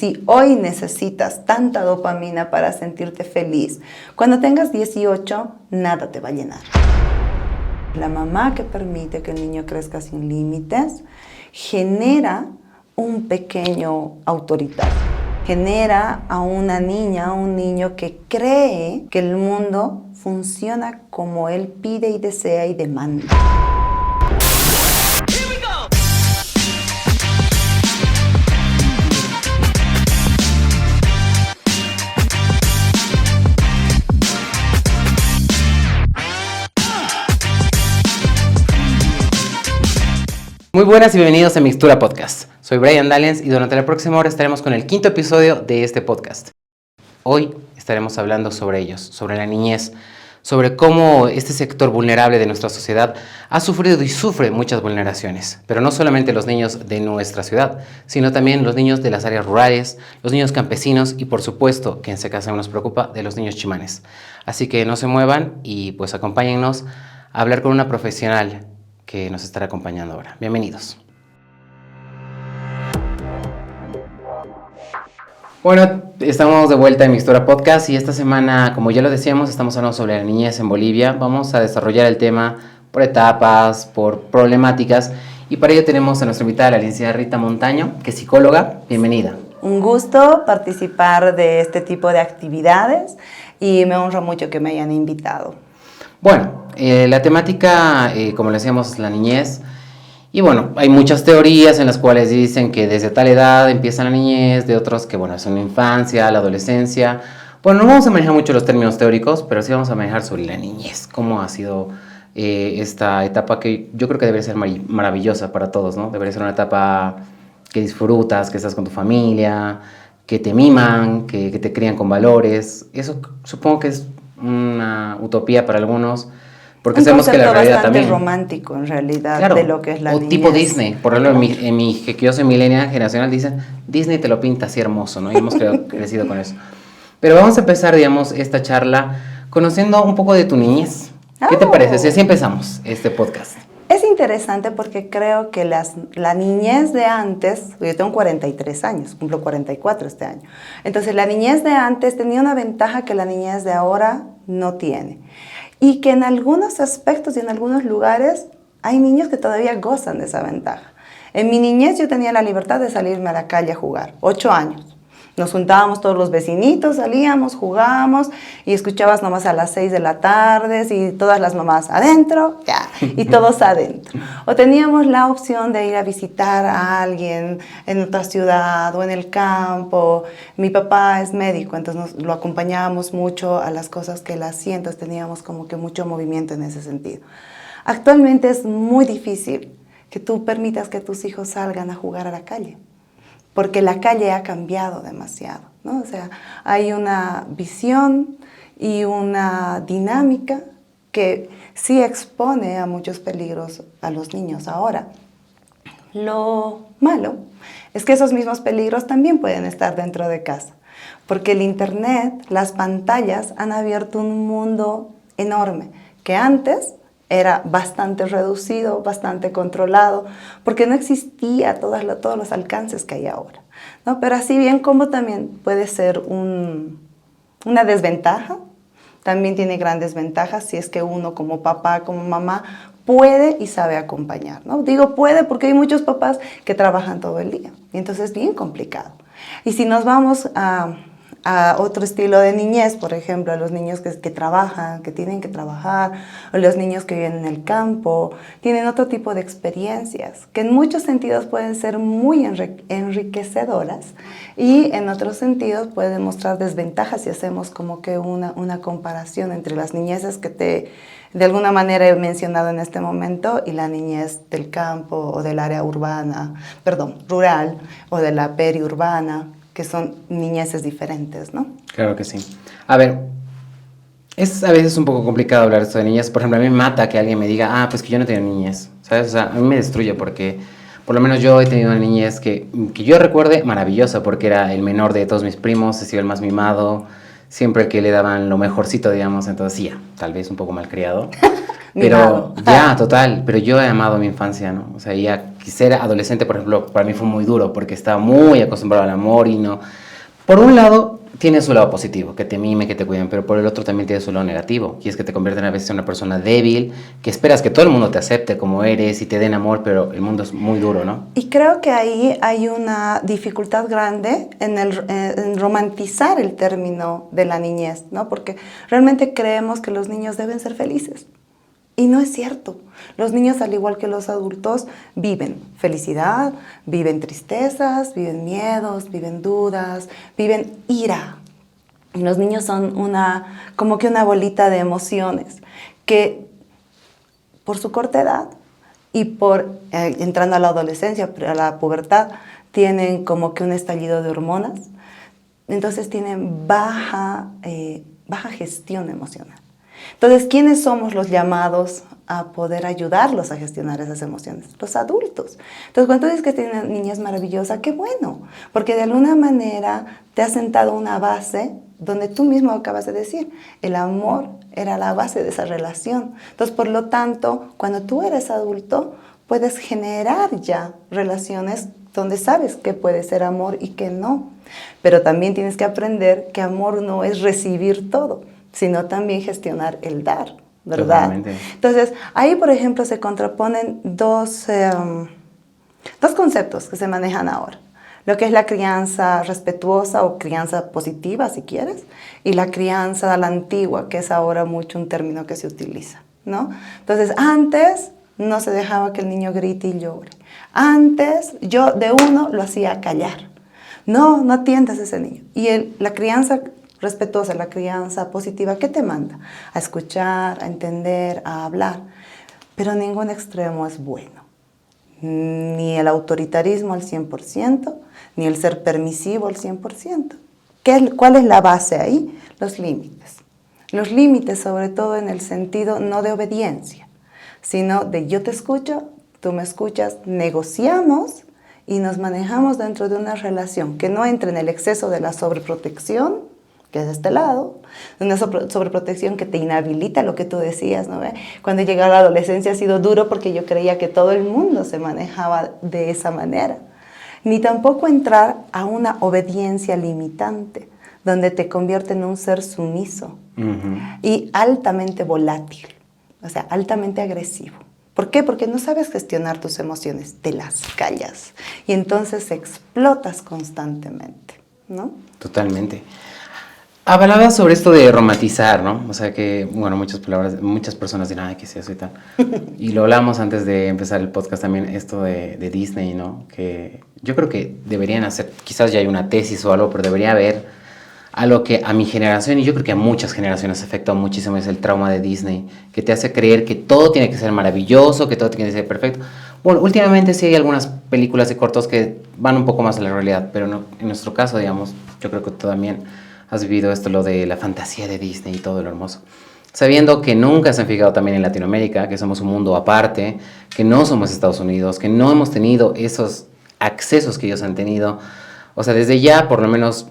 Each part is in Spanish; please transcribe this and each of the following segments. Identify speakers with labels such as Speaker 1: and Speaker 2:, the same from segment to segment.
Speaker 1: si hoy necesitas tanta dopamina para sentirte feliz, cuando tengas 18, nada te va a llenar. La mamá que permite que el niño crezca sin límites genera un pequeño autoritario. Genera a una niña, a un niño que cree que el mundo funciona como él pide y desea y demanda.
Speaker 2: Muy buenas y bienvenidos a Mixtura Podcast. Soy Brian Dallens y durante la próxima hora estaremos con el quinto episodio de este podcast. Hoy estaremos hablando sobre ellos, sobre la niñez, sobre cómo este sector vulnerable de nuestra sociedad ha sufrido y sufre muchas vulneraciones. Pero no solamente los niños de nuestra ciudad, sino también los niños de las áreas rurales, los niños campesinos y por supuesto, que en este caso nos preocupa, de los niños chimanes. Así que no se muevan y pues acompáñennos a hablar con una profesional que nos estará acompañando ahora. Bienvenidos. Bueno, estamos de vuelta en Mixtura Podcast y esta semana, como ya lo decíamos, estamos hablando sobre la niñez en Bolivia. Vamos a desarrollar el tema por etapas, por problemáticas, y para ello tenemos a nuestra invitada, la licenciada Rita Montaño, que es psicóloga. Bienvenida.
Speaker 1: Un gusto participar de este tipo de actividades y me honra mucho que me hayan invitado.
Speaker 2: Bueno, la temática, como le decíamos, es la niñez. Y bueno, hay muchas teorías en las cuales dicen que desde tal edad empieza la niñez, de otros que, bueno, es una infancia, la adolescencia. Bueno, no vamos a manejar mucho los términos teóricos, pero sí vamos a manejar sobre la niñez, cómo ha sido esta etapa que yo creo que debería ser maravillosa para todos, ¿no? Debería ser una etapa que disfrutas, que estás con tu familia, que te miman, que te crían con valores. Eso supongo que es una utopía para algunos, porque sabemos que la realidad también...
Speaker 1: Un concepto bastante romántico, en realidad, claro, de lo que es la niñez.
Speaker 2: O tipo Disney, por ejemplo, que yo soy millennial generacional, dicen, Disney te lo pinta así hermoso, ¿no? Y hemos crecido con eso. Pero vamos a empezar, digamos, esta charla conociendo un poco de tu niñez. ¿Qué te parece? Si así empezamos este podcast.
Speaker 1: Es interesante porque creo que la niñez de antes, yo tengo 43 años, cumplo 44 este año, entonces la niñez de antes tenía una ventaja que la niñez de ahora no tiene, y que en algunos aspectos y en algunos lugares hay niños que todavía gozan de esa ventaja. En mi niñez yo tenía la libertad de salirme a la calle a jugar, 8 años. Nos juntábamos todos los vecinitos, salíamos, jugábamos y escuchabas nomás a las 6 de la tarde y todas las mamás adentro, ya, y todos adentro. O teníamos la opción de ir a visitar a alguien en otra ciudad o en el campo. Mi papá es médico, entonces lo acompañábamos mucho a las cosas que él hacía, entonces teníamos como que mucho movimiento en ese sentido. Actualmente es muy difícil que tú permitas que tus hijos salgan a jugar a la calle, porque la calle ha cambiado demasiado, ¿no? O sea, hay una visión y una dinámica que sí expone a muchos peligros a los niños ahora. Lo malo es que esos mismos peligros también pueden estar dentro de casa, porque el internet, las pantallas han abierto un mundo enorme que antes era bastante reducido, bastante controlado, porque no existía todos los alcances que hay ahora, ¿no? Pero así bien como también puede ser una desventaja, también tiene grandes ventajas si es que uno como papá, como mamá, puede y sabe acompañar, ¿no? Digo puede porque hay muchos papás que trabajan todo el día, y entonces es bien complicado. Y si nos vamos a otro estilo de niñez, por ejemplo, a los niños que trabajan, que tienen que trabajar, o los niños que viven en el campo, tienen otro tipo de experiencias que en muchos sentidos pueden ser muy enriquecedoras y en otros sentidos pueden mostrar desventajas si hacemos como que una comparación entre las niñeces que de alguna manera he mencionado en este momento y la niñez del campo o del área rural o de la periurbana, que son niñeces diferentes, ¿no?
Speaker 2: Claro que sí. A ver, es a veces un poco complicado hablar esto de niñez. Por ejemplo, a mí me mata que alguien me diga, pues que yo no tengo niñez, ¿sabes? O sea, a mí me destruye porque, por lo menos yo he tenido una niñez que yo recuerde maravillosa, porque era el menor de todos mis primos, he sido el más mimado, siempre que le daban lo mejorcito, digamos, entonces sí, tal vez un poco malcriado.
Speaker 1: Mimado.
Speaker 2: Pero ya, total, pero yo he amado mi infancia, ¿no? O sea, ya ser adolescente, por ejemplo, para mí fue muy duro porque estaba muy acostumbrado al amor y no. Por un lado, tiene su lado positivo, que te mimen, que te cuiden, pero por el otro también tiene su lado negativo, y es que te convierten a veces en una persona débil, que esperas que todo el mundo te acepte como eres y te den amor, pero el mundo es muy duro, ¿no?
Speaker 1: Y creo que ahí hay una dificultad grande en romantizar el término de la niñez, ¿no? Porque realmente creemos que los niños deben ser felices. Y no es cierto. Los niños, al igual que los adultos, viven felicidad, viven tristezas, viven miedos, viven dudas, viven ira. Y los niños son como que una bolita de emociones que por su corta edad y por entrando a la adolescencia, a la pubertad, tienen como que un estallido de hormonas. Entonces tienen baja gestión emocional. Entonces, ¿quiénes somos los llamados a poder ayudarlos a gestionar esas emociones? Los adultos. Entonces, cuando tú dices que tienes una niñez maravillosa, qué bueno, porque de alguna manera te has sentado una base donde tú mismo acabas de decir, el amor era la base de esa relación. Entonces, por lo tanto, cuando tú eres adulto, puedes generar ya relaciones donde sabes qué puede ser amor y qué no. Pero también tienes que aprender que amor no es recibir todo, sino también gestionar el dar, ¿verdad?
Speaker 2: Totalmente.
Speaker 1: Entonces, ahí, por ejemplo, se contraponen dos conceptos que se manejan ahora. Lo que es la crianza respetuosa o crianza positiva, si quieres, y la crianza a la antigua, que es ahora mucho un término que se utiliza, ¿no? Entonces, antes no se dejaba que el niño grite y llore. Antes yo de uno lo hacía callar. No atiendas a ese niño. Y la crianza respetuosa, la crianza positiva, ¿qué te manda? A escuchar, a entender, a hablar. Pero ningún extremo es bueno. Ni el autoritarismo al 100%, ni el ser permisivo al 100%. ¿Cuál es la base ahí? Los límites. Los límites, sobre todo en el sentido no de obediencia, sino de yo te escucho, tú me escuchas, negociamos y nos manejamos dentro de una relación que no entre en el exceso de la sobreprotección, que es de este lado, una sobreprotección que te inhabilita, lo que tú decías, ¿no? Cuando llegué a la adolescencia ha sido duro porque yo creía que todo el mundo se manejaba de esa manera. Ni tampoco entrar a una obediencia limitante, donde te convierte en un ser sumiso y altamente volátil, o sea, altamente agresivo. ¿Por qué? Porque no sabes gestionar tus emociones, te las callas y entonces explotas constantemente, ¿no?
Speaker 2: Totalmente. Hablaba sobre esto de romantizar, ¿no? O sea que, bueno, muchas personas dirán, ay, ¿qué es eso y tal? Y lo hablamos antes de empezar el podcast también, esto de Disney, ¿no? Que yo creo que deberían hacer, quizás ya hay una tesis o algo, pero debería haber algo que a mi generación, y yo creo que a muchas generaciones afecta muchísimo, es el trauma de Disney, que te hace creer que todo tiene que ser maravilloso, que todo tiene que ser perfecto. Bueno, últimamente sí hay algunas películas y cortos que van un poco más a la realidad, pero no, en nuestro caso, digamos, yo creo que tú también has vivido esto, lo de la fantasía de Disney y todo lo hermoso. Sabiendo que nunca se han fijado también en Latinoamérica, que somos un mundo aparte, que no somos Estados Unidos, que no hemos tenido esos accesos que ellos han tenido. O sea, desde ya, por lo menos,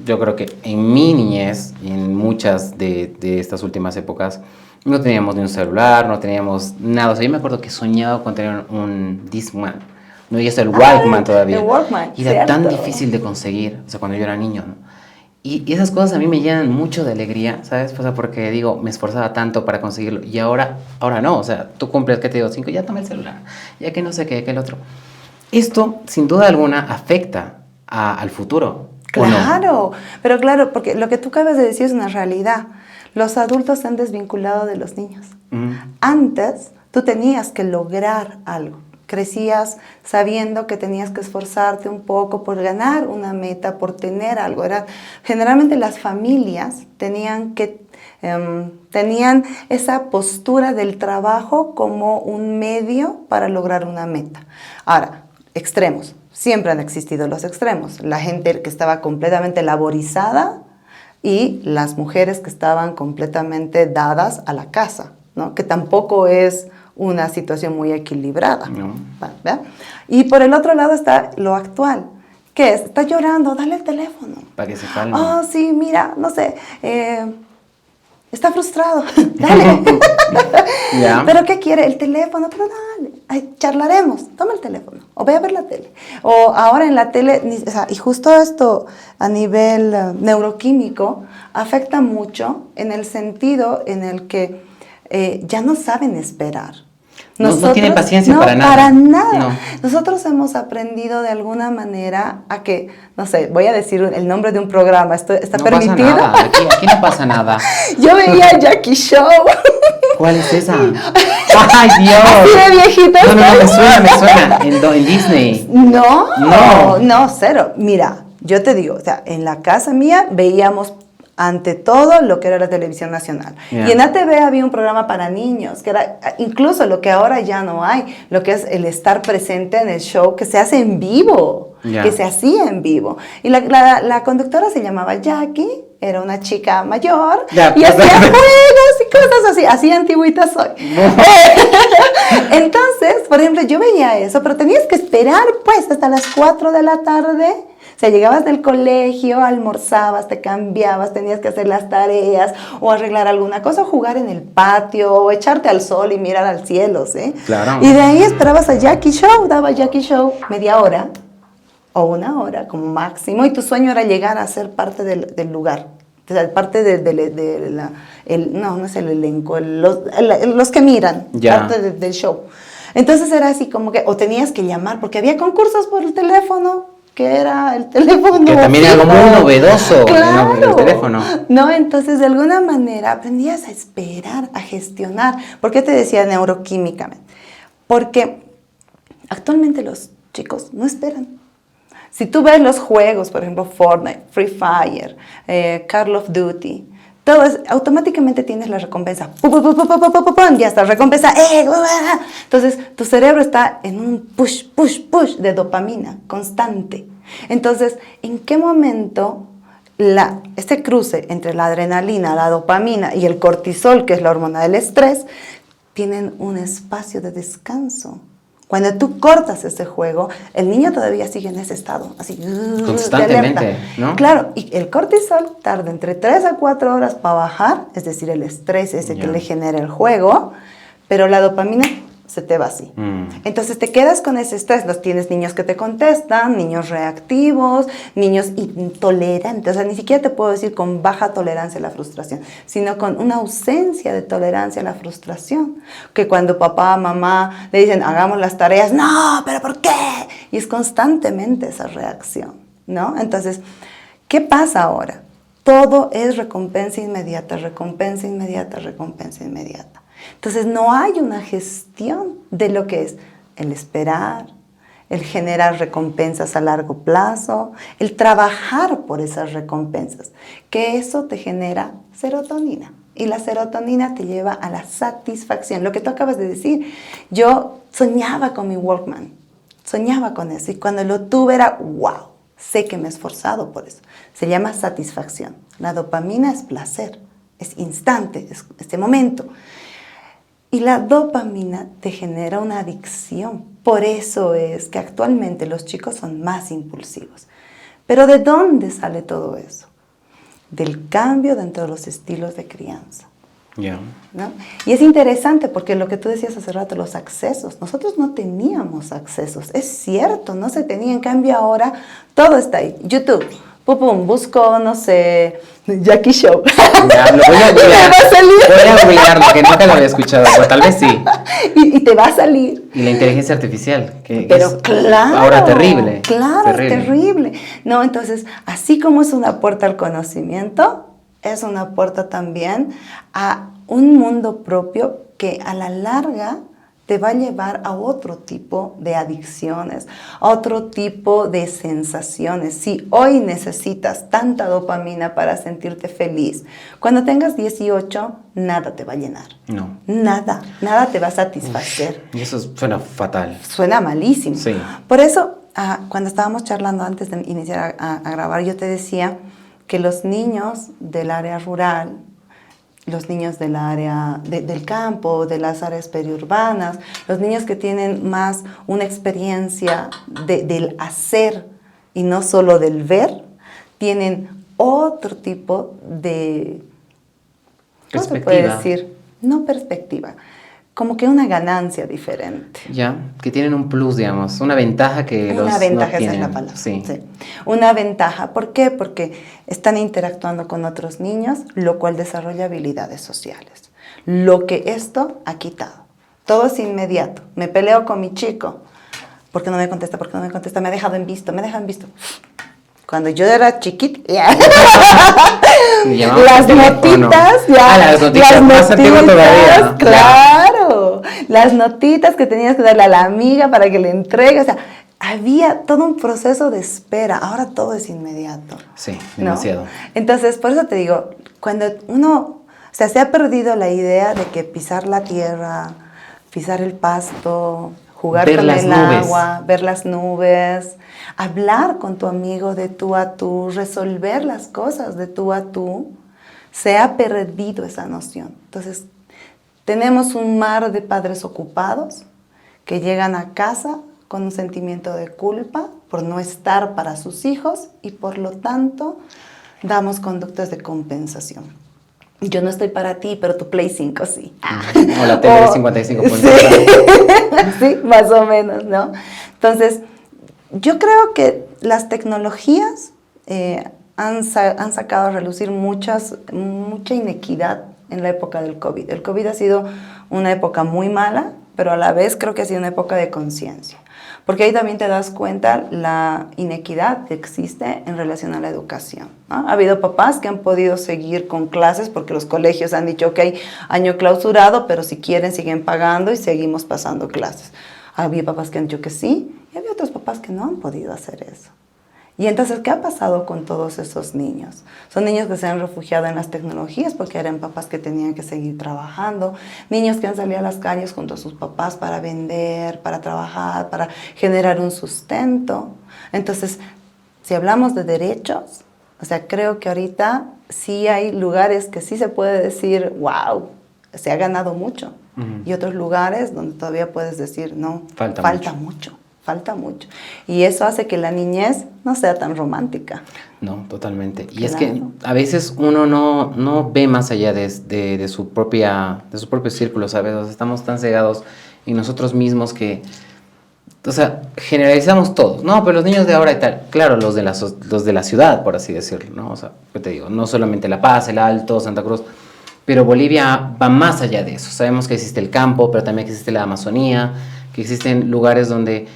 Speaker 2: yo creo que en mi niñez y en muchas de estas últimas épocas, no teníamos ni un celular, no teníamos nada. O sea, yo me acuerdo que soñaba con tener un Discman. No, y eso el Walkman todavía.
Speaker 1: El Walkman,
Speaker 2: y era
Speaker 1: cierto.
Speaker 2: tan difícil de conseguir, o sea, cuando yo era niño, ¿no? Y esas cosas a mí me llenan mucho de alegría, ¿sabes? O sea, porque digo, me esforzaba tanto para conseguirlo y ahora no. O sea, tú cumples, ¿qué te digo? 5, ya toma el celular, ya que no sé qué, que el otro. Esto, sin duda alguna, afecta al futuro.
Speaker 1: Claro, pero claro, porque lo que tú acabas de decir es una realidad. Los adultos se han desvinculado de los niños. Antes, tú tenías que lograr algo. Crecías sabiendo que tenías que esforzarte un poco por ganar una meta, por tener algo. Generalmente las familias tenían esa postura del trabajo como un medio para lograr una meta. Ahora, extremos. Siempre han existido los extremos. La gente que estaba completamente laborizada y las mujeres que estaban completamente dadas a la casa, ¿no? Que tampoco es una situación muy equilibrada.
Speaker 2: No.
Speaker 1: ¿Verdad? Y por el otro lado está lo actual. ¿Qué es? Está llorando, dale el teléfono.
Speaker 2: Para que se calme.
Speaker 1: Oh, sí, mira, no sé, está frustrado, dale.
Speaker 2: Ya.
Speaker 1: ¿Pero qué quiere? El teléfono, pero dale, ay, charlaremos, toma el teléfono, o ve a ver la tele. O ahora en la tele, o sea, y justo esto a nivel neuroquímico afecta mucho en el sentido en el que ya no saben esperar.
Speaker 2: No tienen paciencia
Speaker 1: no,
Speaker 2: para nada.
Speaker 1: Para nada.
Speaker 2: No.
Speaker 1: Nosotros hemos aprendido de alguna manera a que, no sé, voy a decir el nombre de un programa, ¿está
Speaker 2: No
Speaker 1: permitido?
Speaker 2: pasa nada, aquí no pasa nada.
Speaker 1: Yo veía Jackie Show.
Speaker 2: ¿Cuál es esa? ¡Ay, Dios!
Speaker 1: Así de viejita.
Speaker 2: No, me suena. En Disney.
Speaker 1: No, cero. Mira, yo te digo, o sea, en la casa mía veíamos ante todo lo que era la televisión nacional.
Speaker 2: Yeah.
Speaker 1: Y en ATV había un programa para niños, que era incluso lo que ahora ya no hay, lo que es el estar presente en el show, que se hace en vivo,
Speaker 2: Yeah.
Speaker 1: que se hacía en vivo. Y la conductora se llamaba Jackie, era una chica mayor,
Speaker 2: Yeah,
Speaker 1: y hacía juegos y cosas así antiguita soy. Entonces, por ejemplo, yo veía eso, pero tenías que esperar pues hasta las 4 de la tarde. O sea, llegabas del colegio, almorzabas, te cambiabas, tenías que hacer las tareas o arreglar alguna cosa, o jugar en el patio, o echarte al sol y mirar al cielo, ¿sí?
Speaker 2: Claro.
Speaker 1: Y de ahí esperabas a Jackie Show, daba Jackie Show media hora o una hora como máximo, y tu sueño era llegar a ser parte del lugar, o sea, parte no es el elenco, los que miran,
Speaker 2: Ya.
Speaker 1: parte del show. Entonces era así como que, o tenías que llamar, porque había concursos por el teléfono, que era el teléfono.
Speaker 2: Que también era algo muy novedoso,
Speaker 1: claro.
Speaker 2: el teléfono.
Speaker 1: No, entonces de alguna manera aprendías a esperar, a gestionar. ¿Por qué te decía neuroquímicamente? Porque actualmente los chicos no esperan. Si tú ves los juegos, por ejemplo, Fortnite, Free Fire, Call of Duty, todo es, automáticamente tienes la recompensa. Ya está, recompensa. Entonces, tu cerebro está en un push de dopamina constante. Entonces, ¿en qué momento este cruce entre la adrenalina, la dopamina y el cortisol, que es la hormona del estrés, tienen un espacio de descanso? Cuando tú cortas ese juego, el niño todavía sigue en ese estado, así,
Speaker 2: constantemente,
Speaker 1: de alerta,
Speaker 2: ¿no?
Speaker 1: Claro, y el cortisol tarda entre 3 a 4 horas para bajar, es decir, el estrés ese que le genera el juego, pero la dopamina se te va así. Entonces te quedas con ese estrés. Tienes niños que te contestan, niños reactivos, niños intolerantes. O sea, ni siquiera te puedo decir con baja tolerancia a la frustración, sino con una ausencia de tolerancia a la frustración. Que cuando papá, mamá le dicen, hagamos las tareas, no, pero ¿por qué? Y es constantemente esa reacción, ¿no? Entonces, ¿qué pasa ahora? Todo es recompensa inmediata, recompensa inmediata, recompensa inmediata. Entonces no hay una gestión de lo que es el esperar, el generar recompensas a largo plazo, el trabajar por esas recompensas, que eso te genera serotonina. Y la serotonina te lleva a la satisfacción. Lo que tú acabas de decir, yo soñaba con mi Walkman, soñaba con eso. Y cuando lo tuve era, wow, sé que me he esforzado por eso. Se llama satisfacción. La dopamina es placer, es instante, es este momento. Y la dopamina te genera una adicción. Por eso es que actualmente los chicos son más impulsivos. Pero ¿de dónde sale todo eso? Del cambio dentro de los estilos de crianza.
Speaker 2: Yeah.
Speaker 1: ¿No? Y es interesante porque lo que tú decías hace rato, los accesos. Nosotros no teníamos accesos. Es cierto, no se tenía. En cambio ahora todo está ahí. YouTube. Busco, no sé, Jackie Show.
Speaker 2: Ya, lo voy a googlear. Voy a googlearlo, que nunca lo había escuchado, pero tal vez sí.
Speaker 1: Y te va a salir.
Speaker 2: Y la inteligencia artificial, que
Speaker 1: Pero
Speaker 2: es
Speaker 1: claro,
Speaker 2: ahora terrible.
Speaker 1: Claro, es terrible. No, entonces, así como es una puerta al conocimiento, es una puerta también a un mundo propio que a la larga te va a llevar a otro tipo de adicciones, a otro tipo de sensaciones. Si hoy necesitas tanta dopamina para sentirte feliz, cuando tengas 18, nada te va a llenar.
Speaker 2: No.
Speaker 1: Nada te va a satisfacer.
Speaker 2: Y eso suena fatal.
Speaker 1: Suena malísimo.
Speaker 2: Sí.
Speaker 1: Por eso, cuando estábamos charlando antes de iniciar a grabar, yo te decía que los niños del área rural, los niños del área del campo, de las áreas periurbanas, los niños que tienen más una experiencia del hacer y no solo del ver, tienen otro tipo de ¿cómo se puede decir? No perspectiva, como que una ganancia diferente.
Speaker 2: Ya, que tienen un plus, digamos, una ventaja que los
Speaker 1: Una ventaja,
Speaker 2: no
Speaker 1: esa es
Speaker 2: tienen.
Speaker 1: la palabra.
Speaker 2: Sí.
Speaker 1: Sí. Una ventaja, ¿por qué? Porque están interactuando con otros niños, lo cual desarrolla habilidades sociales. Lo que esto ha quitado. Todo es inmediato. Me peleo con mi chico. ¿Por qué no me contesta? ¿Por qué no me contesta? Me ha dejado en visto, me ha dejado en visto. Cuando yo era chiquita, las notitas,
Speaker 2: las notitas más antiguas todavía.
Speaker 1: Claro, las notitas que tenías que darle a la amiga para que le entregue, o sea, había todo un proceso de espera. Ahora todo es inmediato.
Speaker 2: Sí, demasiado.
Speaker 1: ¿No? Entonces, por eso te digo, cuando uno, o sea, se ha perdido la idea de que pisar la tierra, pisar el pasto, jugar con el agua, ver las nubes, hablar con tu amigo de tú a tú, resolver las cosas de tú a tú, se ha perdido esa noción. Entonces, tenemos un mar de padres ocupados que llegan a casa con un sentimiento de culpa por no estar para sus hijos y por lo tanto damos conductas de compensación. Yo no estoy para ti, pero tu Play 5 sí.
Speaker 2: O la tele de 55 puntos.
Speaker 1: Sí. Sí, más o menos, ¿no? Entonces, yo creo que las tecnologías han sacado a relucir mucha inequidad en la época del COVID. El COVID ha sido una época muy mala, pero a la vez creo que ha sido una época de conciencia. Porque ahí también te das cuenta la inequidad que existe en relación a la educación, ¿no? Ha habido papás que han podido seguir con clases porque los colegios han dicho, ok, año clausurado, pero si quieren siguen pagando y seguimos pasando clases. Había papás que han dicho que sí y había otros papás que no han podido hacer eso. Y entonces, ¿qué ha pasado con todos esos niños? Son niños que se han refugiado en las tecnologías porque eran papás que tenían que seguir trabajando, niños que han salido a las calles junto a sus papás para vender, para trabajar, para generar un sustento. Entonces, si hablamos de derechos, o sea, creo que ahorita sí hay lugares que sí se puede decir, wow, se ha ganado mucho. Y otros lugares donde todavía puedes decir, no, falta mucho. Falta mucho. Y eso hace que la niñez no sea tan romántica.
Speaker 2: No, totalmente. Y
Speaker 1: claro.
Speaker 2: Es que a veces uno no ve más allá de su propio círculo, ¿sabes? O sea, estamos tan cegados en nosotros mismos que, o sea, generalizamos todos. No, pero los niños de ahora y tal. Claro, los de la ciudad, por así decirlo, ¿no? O sea, ¿qué te digo? No solamente La Paz, El Alto, Santa Cruz, pero Bolivia va más allá de eso. Sabemos que existe el campo, pero también existe la Amazonía, que existen lugares donde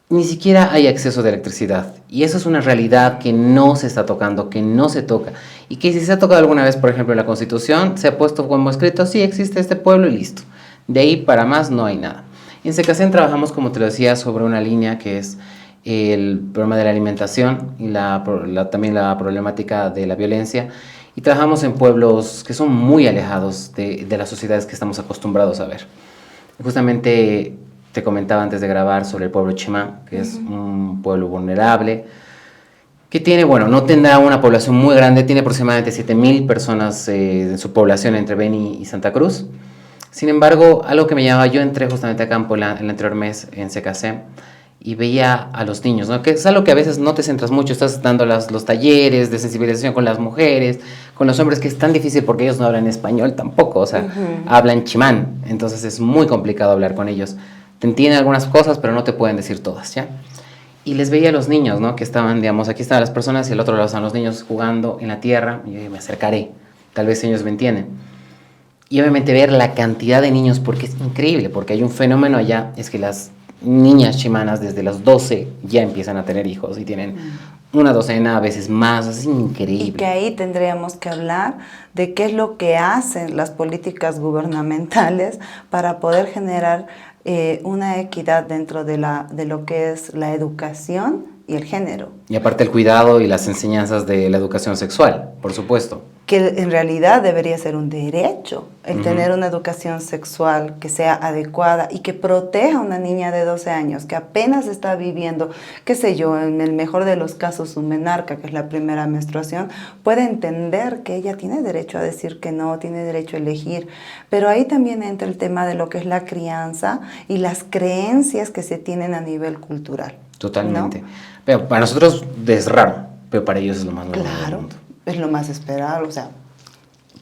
Speaker 2: ni siquiera hay acceso de electricidad. Y eso es una realidad que no se está tocando, que no se toca. Y que si se ha tocado alguna vez, por ejemplo, en la Constitución, se ha puesto como escrito, sí, existe este pueblo y listo. De ahí para más no hay nada. En Secacén trabajamos, como te lo decía, sobre una línea que es el problema de la alimentación y también la problemática de la violencia. Y trabajamos en pueblos que son muy alejados de las sociedades que estamos acostumbrados a ver. Justamente te comentaba antes de grabar sobre el pueblo Chimán, que es un pueblo vulnerable, que tiene, bueno, no tendrá una población muy grande, tiene aproximadamente 7,000 personas en su población entre Beni y Santa Cruz. Sin embargo, algo que me llamaba, yo entré justamente a campo el anterior mes en CKC y veía a los niños, ¿no? Que es algo que a veces no te centras mucho, estás dando los talleres de sensibilización con las mujeres, con los hombres, que es tan difícil porque ellos no hablan español tampoco, o sea, hablan chimán, entonces es muy complicado hablar con ellos. Te entienden algunas cosas, pero no te pueden decir todas, ¿ya? Y les veía a los niños, ¿no? Que estaban, digamos, aquí estaban las personas y al otro lado están los niños jugando en la tierra. Y yo me acercaré, tal vez ellos me entienden. Y obviamente ver la cantidad de niños, porque es increíble, porque hay un fenómeno allá, es que las niñas chimanas desde los 12 ya empiezan a tener hijos y tienen una docena, a veces más, es increíble.
Speaker 1: Y que ahí tendríamos que hablar de qué es lo que hacen las políticas gubernamentales para poder generar una equidad dentro de lo que es la educación y el género.
Speaker 2: Y aparte el cuidado y las enseñanzas de la educación sexual, por supuesto.
Speaker 1: Que en realidad debería ser un derecho el tener una educación sexual que sea adecuada y que proteja a una niña de 12 años que apenas está viviendo, qué sé yo, en el mejor de los casos su menarca, que es la primera menstruación, puede entender que ella tiene derecho a decir que no, tiene derecho a elegir. Pero ahí también entra el tema de lo que es la crianza y las creencias que se tienen a nivel cultural.
Speaker 2: Totalmente.
Speaker 1: ¿No?
Speaker 2: Pero para nosotros es raro, pero para ellos es lo más normal del
Speaker 1: Claro.
Speaker 2: mundo.
Speaker 1: Es lo más esperado, o sea,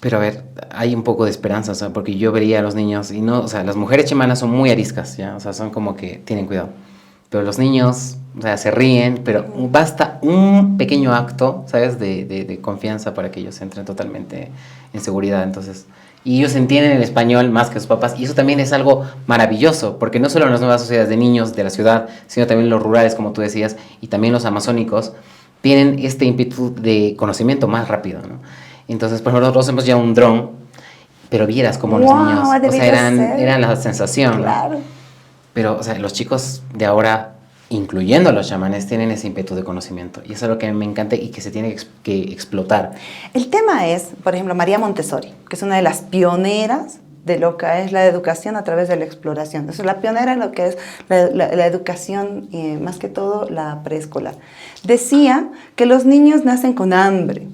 Speaker 2: Pero a ver, hay un poco de esperanza, o sea, porque yo vería a los niños y no, o sea, las mujeres chimanas son muy ariscas, ¿ya? O sea, son como que tienen cuidado. Pero los niños, o sea, se ríen, pero basta un pequeño acto, ¿sabes? De confianza para que ellos entren totalmente en seguridad, entonces. Y ellos entienden el español más que sus papás, y eso también es algo maravilloso, porque no solo en las nuevas sociedades de niños de la ciudad, sino también los rurales, como tú decías, y también los amazónicos, tienen este ímpetu de conocimiento más rápido, ¿no? Entonces, por ejemplo, nosotros hemos ya un dron, pero vieras como los niños, o sea, eran la sensación,
Speaker 1: Claro.
Speaker 2: ¿no? Pero, o sea, los chicos de ahora, incluyendo los chamanes, tienen ese ímpetu de conocimiento. Y eso es lo que me encanta y que se tiene que explotar.
Speaker 1: El tema es, por ejemplo, María Montessori, que es una de las pioneras de lo que es la educación a través de la exploración. Es la pionera en lo que es la educación, más que todo la preescolar. Decía que los niños nacen con hambre,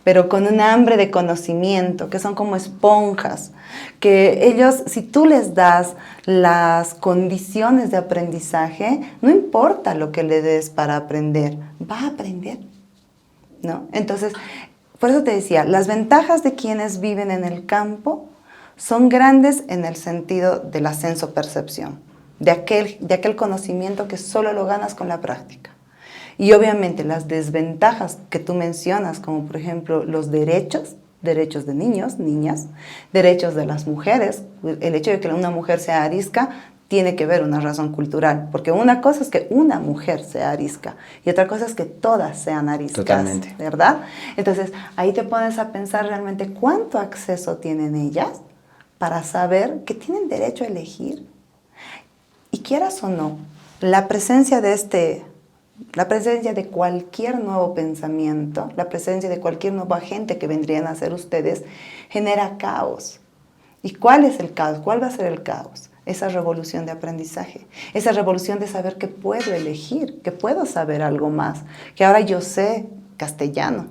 Speaker 1: pero con un hambre de conocimiento, que son como esponjas, que ellos, si tú les das las condiciones de aprendizaje, no importa lo que le des para aprender, va a aprender, ¿no? Entonces, por eso te decía, las ventajas de quienes viven en el campo son grandes en el sentido del ascenso-percepción, de aquel conocimiento que solo lo ganas con la práctica. Y obviamente las desventajas que tú mencionas, como por ejemplo los derechos de niños, niñas, derechos de las mujeres, el hecho de que una mujer sea arisca tiene que ver una razón cultural, porque una cosa es que una mujer sea arisca y otra cosa es que todas sean ariscas.
Speaker 2: Totalmente.
Speaker 1: ¿Verdad? Entonces ahí te pones a pensar realmente cuánto acceso tienen ellas para saber que tienen derecho a elegir. Y quieras o no, la presencia de cualquier nuevo pensamiento, la presencia de cualquier nuevo agente que vendrían a ser ustedes, genera caos. ¿Y cuál es el caos? ¿Cuál va a ser el caos? Esa revolución de aprendizaje, esa revolución de saber que puedo elegir, que puedo saber algo más, que ahora yo sé castellano,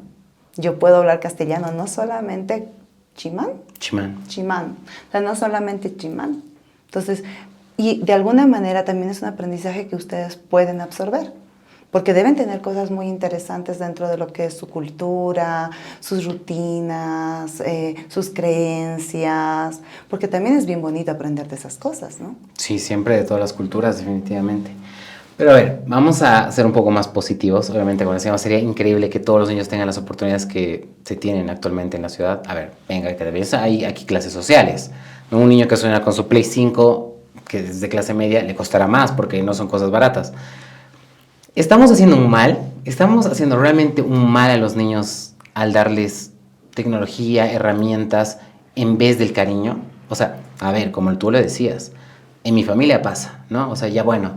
Speaker 1: yo puedo hablar castellano, no solamente chimán. O sea, no solamente chimán. Entonces, y de alguna manera también es un aprendizaje que ustedes pueden absorber, porque deben tener cosas muy interesantes dentro de lo que es su cultura, sus rutinas, sus creencias, porque también es bien bonito aprender de esas cosas, ¿no?
Speaker 2: Sí, siempre de todas las culturas, definitivamente. Pero a ver, vamos a ser un poco más positivos. Obviamente, como decíamos, sería increíble que todos los niños tengan las oportunidades que se tienen actualmente en la ciudad. A ver, venga, que debes, hay aquí clases sociales, ¿no? Un niño que sueña con su Play 5, que es de clase media, le costará más porque no son cosas baratas. Estamos haciendo un mal, estamos haciendo realmente un mal a los niños al darles tecnología, herramientas, en vez del cariño. O sea, a ver, como tú lo decías, en mi familia pasa, ¿no? O sea, ya bueno,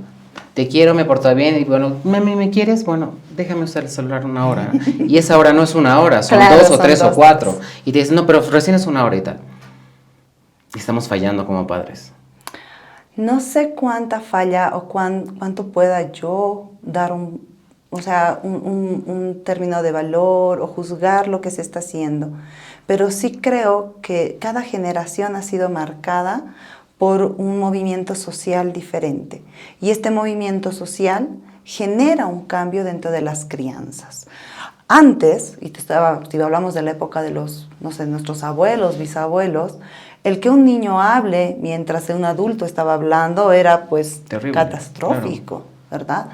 Speaker 2: te quiero, me porto bien, y bueno, mami, ¿me quieres? Bueno, déjame usar el celular una hora. Y esa hora no es una hora, son
Speaker 1: Claro,
Speaker 2: dos o
Speaker 1: son
Speaker 2: tres o
Speaker 1: dos.
Speaker 2: cuatro. Y te dicen, no, pero recién es una hora y tal. Y estamos fallando como padres.
Speaker 1: No sé cuánta falla o cuánto pueda yo dar un término de valor o juzgar lo que se está haciendo, pero sí creo que cada generación ha sido marcada por un movimiento social diferente y este movimiento social genera un cambio dentro de las crianzas. Antes, si hablamos de la época de nuestros abuelos, bisabuelos, el que un niño hable mientras un adulto estaba hablando era pues
Speaker 2: Terrible,
Speaker 1: catastrófico, ¿verdad?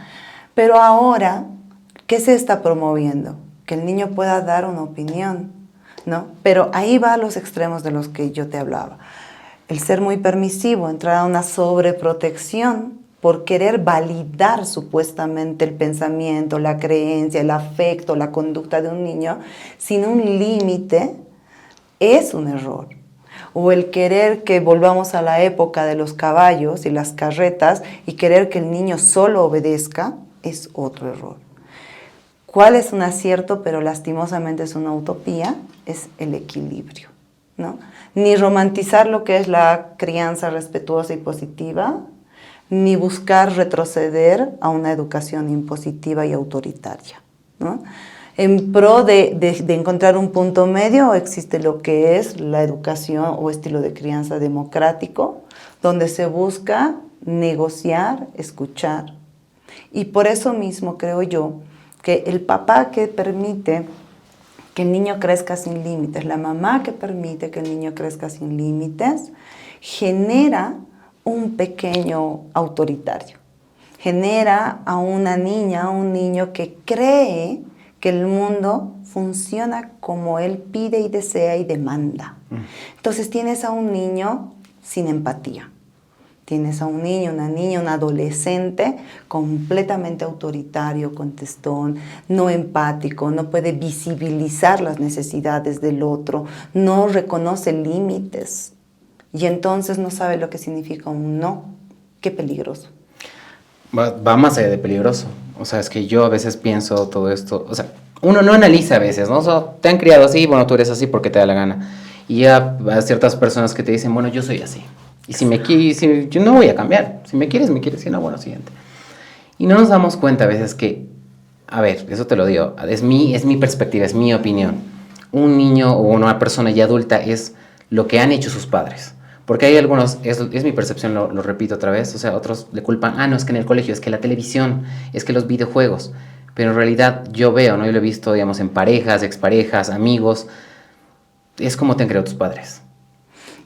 Speaker 1: Pero ahora, ¿qué se está promoviendo? Que el niño pueda dar una opinión, ¿no? Pero ahí va a los extremos de los que yo te hablaba. El ser muy permisivo, entrar a una sobreprotección por querer validar supuestamente el pensamiento, la creencia, el afecto, la conducta de un niño sin un límite, es un error. O el querer que volvamos a la época de los caballos y las carretas y querer que el niño solo obedezca es otro error. ¿Cuál es un acierto, pero lastimosamente es una utopía? Es el equilibrio, ¿no? Ni romantizar lo que es la crianza respetuosa y positiva, ni buscar retroceder a una educación impositiva y autoritaria, ¿no? En pro de encontrar un punto medio existe lo que es la educación o estilo de crianza democrático, donde se busca negociar, escuchar. Y por eso mismo creo yo que el papá que permite que el niño crezca sin límites, la mamá que permite que el niño crezca sin límites, genera un pequeño autoritario. Genera a una niña, a un niño que cree que el mundo funciona como él pide y desea y demanda. Entonces tienes a un niño sin empatía. Tienes a un niño, una niña, un adolescente completamente autoritario, contestón, no empático, no puede visibilizar las necesidades del otro, no reconoce límites y entonces no sabe lo que significa un no. Qué peligroso.
Speaker 2: Va más allá de peligroso. O sea, es que yo a veces pienso todo esto. O sea, uno no analiza a veces, ¿no? O sea, te han criado así, bueno, tú eres así porque te da la gana. Y ya a ciertas personas que te dicen, bueno, yo soy así. Y si yo no voy a cambiar. Si me quieres, me quieres. Si no, bueno, siguiente. Y no nos damos cuenta a veces que, a ver, eso te lo digo, es mi perspectiva, es mi opinión. Un niño o una persona ya adulta es lo que han hecho sus padres. Porque hay algunos, es mi percepción, lo repito otra vez, o sea, otros le culpan, no, es que en el colegio, es que la televisión, es que los videojuegos. Pero en realidad yo veo, ¿no? Yo lo he visto, digamos, en parejas, exparejas, amigos. Es como te han creado tus padres.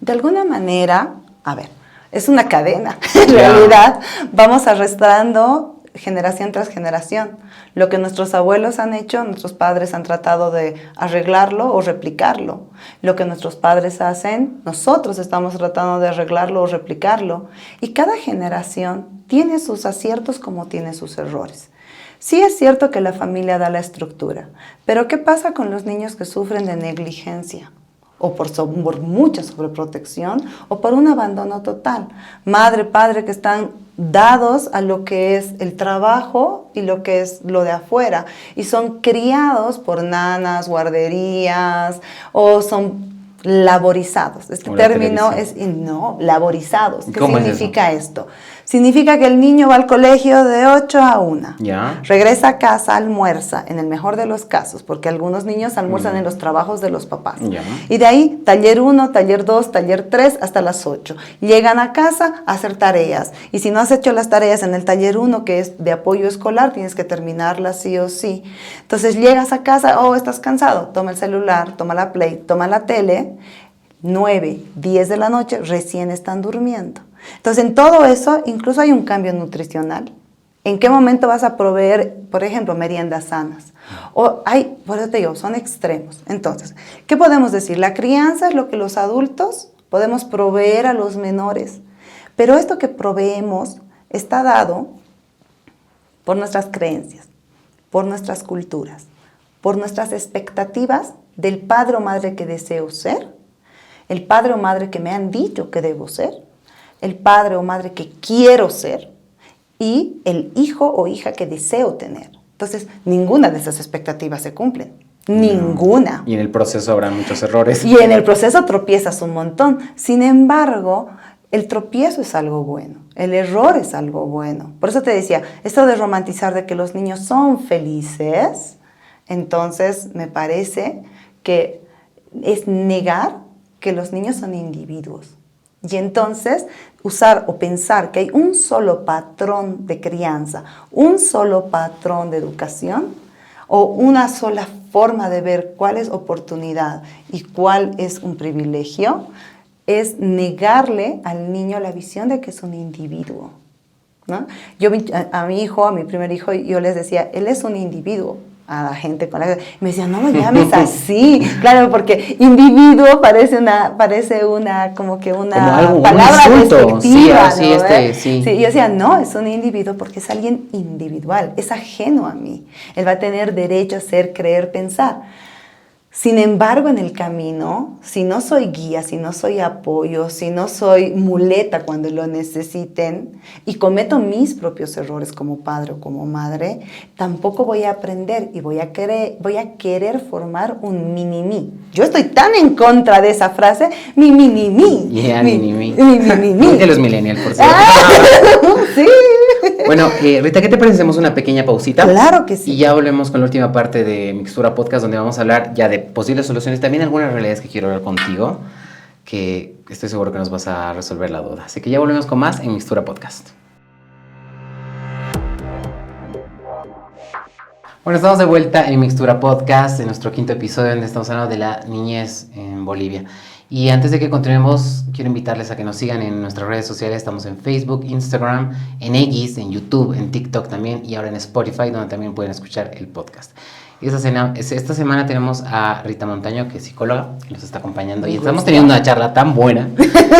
Speaker 1: De alguna manera, a ver, es una cadena. En realidad, vamos arrastrando generación tras generación. Lo que nuestros abuelos han hecho, nuestros padres han tratado de arreglarlo o replicarlo. Lo que nuestros padres hacen, nosotros estamos tratando de arreglarlo o replicarlo. Y cada generación tiene sus aciertos como tiene sus errores. Sí es cierto que la familia da la estructura, pero ¿qué pasa con los niños que sufren de negligencia? O por mucha sobreprotección, o por un abandono total. Madre, padre que están dados a lo que es el trabajo y lo que es lo de afuera. Y son criados por nanas, guarderías, o son laborizados. Este término es, no, laborizados. ¿Qué significa esto? Significa que el niño va al colegio de 8 a 1.
Speaker 2: ¿Ya?
Speaker 1: Regresa a casa, almuerza, en el mejor de los casos, porque algunos niños almuerzan en los trabajos de los papás.
Speaker 2: ¿Ya?
Speaker 1: Y de ahí, taller 1, taller 2, taller 3, hasta las 8. Llegan a casa a hacer tareas. Y si no has hecho las tareas en el taller 1, que es de apoyo escolar, tienes que terminarlas sí o sí. Entonces llegas a casa, estás cansado, toma el celular, toma la Play, toma la tele. 9, 10 de la noche, recién están durmiendo. Entonces, en todo eso, incluso hay un cambio nutricional. ¿En qué momento vas a proveer, por ejemplo, meriendas sanas? Por eso te digo, son extremos. Entonces, ¿qué podemos decir? La crianza es lo que los adultos podemos proveer a los menores. Pero esto que proveemos está dado por nuestras creencias, por nuestras culturas, por nuestras expectativas del padre o madre que deseo ser, el padre o madre que me han dicho que debo ser, el padre o madre que quiero ser y el hijo o hija que deseo tener. Entonces, ninguna de esas expectativas se cumplen. Ninguna.
Speaker 2: Y en el proceso habrá muchos errores.
Speaker 1: Y en el proceso tropiezas un montón. Sin embargo, el tropiezo es algo bueno. El error es algo bueno. Por eso te decía, esto de romantizar de que los niños son felices, entonces me parece que es negar que los niños son individuos. Y entonces usar o pensar que hay un solo patrón de crianza, un solo patrón de educación o una sola forma de ver cuál es oportunidad y cuál es un privilegio, es negarle al niño la visión de que es un individuo, ¿no? Yo a mi hijo, a mi primer hijo, yo les decía, él es un individuo. A la gente con la que me decían, no lo llames así. Claro, porque individuo parece como palabra despectiva,
Speaker 2: sí,
Speaker 1: ¿no?
Speaker 2: Sí,
Speaker 1: yo decía, no, es un individuo porque es alguien individual, es ajeno a mí. Él va a tener derecho a ser, creer, pensar. Sin embargo, en el camino, si no soy guía, si no soy apoyo, si no soy muleta cuando lo necesiten y cometo mis propios errores como padre o como madre, tampoco voy a aprender y voy a querer formar un mini-mí. Yo estoy tan en contra de esa frase, mi mini-mí.
Speaker 2: Yeah, mini-mí.
Speaker 1: Mi mini-mí.
Speaker 2: De los millennials, por cierto.
Speaker 1: Sí.
Speaker 2: Bueno, Rita, ¿qué te parece? Hacemos una pequeña pausita.
Speaker 1: Claro que sí.
Speaker 2: Y ya volvemos con la última parte de Mixtura Podcast, donde vamos a hablar ya de posibles soluciones, también algunas realidades que quiero hablar contigo, que estoy seguro que nos vas a resolver la duda. Así que ya volvemos con más en Mixtura Podcast. Bueno, estamos de vuelta en Mixtura Podcast, en nuestro 5º episodio, donde estamos hablando de la niñez en Bolivia. Y antes de que continuemos, quiero invitarles a que nos sigan en nuestras redes sociales. Estamos en Facebook, Instagram, en X, en YouTube, en TikTok también, y ahora en Spotify, donde también pueden escuchar el podcast. Esta semana tenemos a Rita Montaño, que es psicóloga, que nos está acompañando. Y estamos teniendo una charla tan buena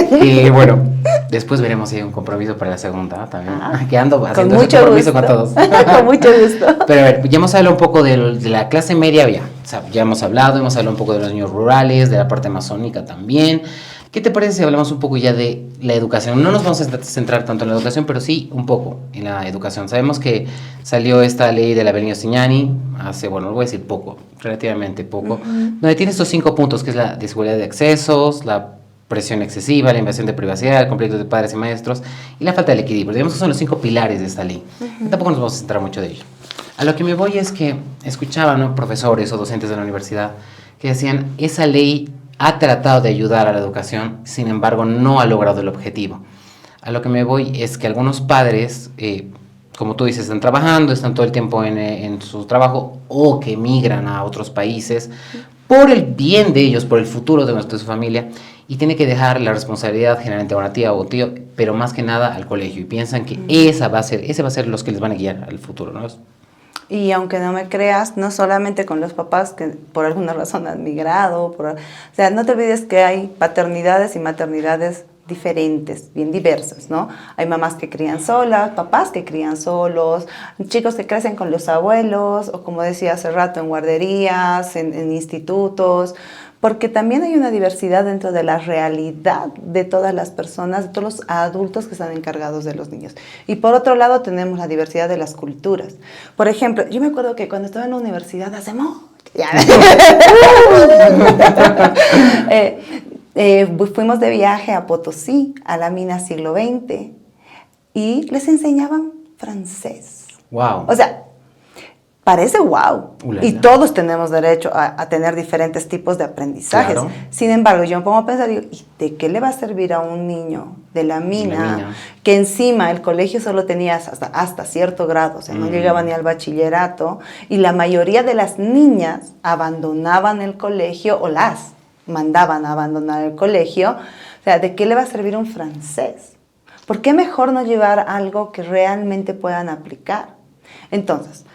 Speaker 2: que, bueno, después veremos si hay un compromiso para la segunda también. Que ando haciendo ese compromiso con todos.
Speaker 1: Con mucho gusto.
Speaker 2: Pero a ver, ya hemos hablado un poco de la clase media, ya hemos hablado un poco de los niños rurales, de la parte amazónica también. ¿Qué te parece si hablamos un poco ya de la educación? No nos vamos a centrar tanto en la educación, pero sí un poco en la educación. Sabemos que salió esta ley de la Bello-Signani hace, bueno, lo voy a decir poco, relativamente poco, donde tiene estos 5 puntos, que es la desigualdad de accesos, la presión excesiva, la invasión de privacidad, el conflicto de padres y maestros y la falta del equilibrio. Digamos que son los 5 pilares de esta ley. Tampoco nos vamos a centrar mucho de ello. A lo que me voy es que escuchaba, ¿no?, profesores o docentes de la universidad que decían, esa ley ha tratado de ayudar a la educación, sin embargo no ha logrado el objetivo. A lo que me voy es que algunos padres, como tú dices, están trabajando, están todo el tiempo en su trabajo, o que migran a otros países por el bien de ellos, por el futuro de su familia, y tiene que dejar la responsabilidad generalmente a una tía o un tío, pero más que nada al colegio, y piensan que ese va a ser los que les van a guiar al futuro, ¿no?
Speaker 1: Y aunque no me creas, no solamente con los papás que por alguna razón han migrado, o sea, no te olvides que hay paternidades y maternidades diferentes, bien diversas, ¿no? Hay mamás que crían solas, papás que crían solos, chicos que crecen con los abuelos, o como decía hace rato, en guarderías, en institutos, porque también hay una diversidad dentro de la realidad de todas las personas, de todos los adultos que están encargados de los niños. Y por otro lado tenemos la diversidad de las culturas. Por ejemplo, yo me acuerdo que cuando estaba en la universidad fuimos de viaje a Potosí, a la mina siglo XX, y les enseñaban francés.
Speaker 2: Wow.
Speaker 1: O sea, parece wow. Y todos tenemos derecho a tener diferentes tipos de aprendizajes. Claro. Sin embargo, yo me pongo a pensar, digo, ¿y de qué le va a servir a un niño de la mina? Que encima el colegio solo tenía hasta cierto grado, o sea, no llegaba ni al bachillerato, y la mayoría de las niñas abandonaban el colegio o las mandaban a abandonar el colegio? O sea, ¿de qué le va a servir un francés? ¿Por qué mejor no llevar algo que realmente puedan aplicar? Entonces,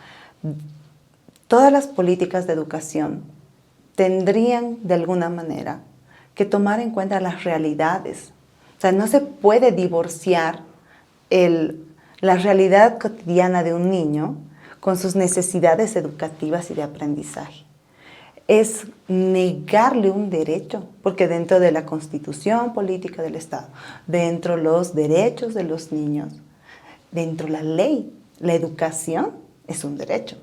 Speaker 1: todas las políticas de educación tendrían de alguna manera que tomar en cuenta las realidades. O sea, no se puede divorciar la realidad cotidiana de un niño con sus necesidades educativas y de aprendizaje. Es negarle un derecho, porque dentro de la Constitución Política del Estado, dentro de los derechos de los niños, dentro de la ley, la educación es un derecho.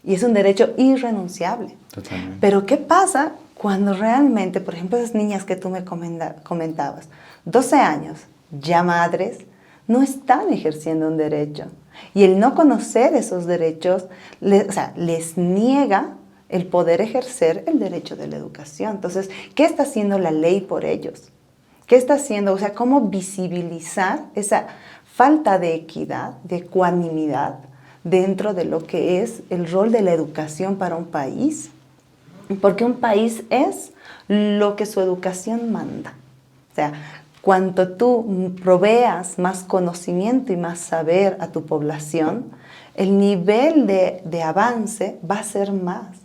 Speaker 1: Y es un derecho irrenunciable.
Speaker 2: Totalmente.
Speaker 1: Pero ¿qué pasa cuando realmente, por ejemplo, esas niñas que tú me comentabas, 12 años, ya madres, no están ejerciendo un derecho? Y el no conocer esos derechos, les niega el poder ejercer el derecho de la educación. Entonces, ¿qué está haciendo la ley por ellos? ¿Qué está haciendo? O sea, ¿cómo visibilizar esa falta de equidad, de ecuanimidad dentro de lo que es el rol de la educación para un país? Porque un país es lo que su educación manda. O sea, cuanto tú proveas más conocimiento y más saber a tu población, el nivel de avance va a ser más.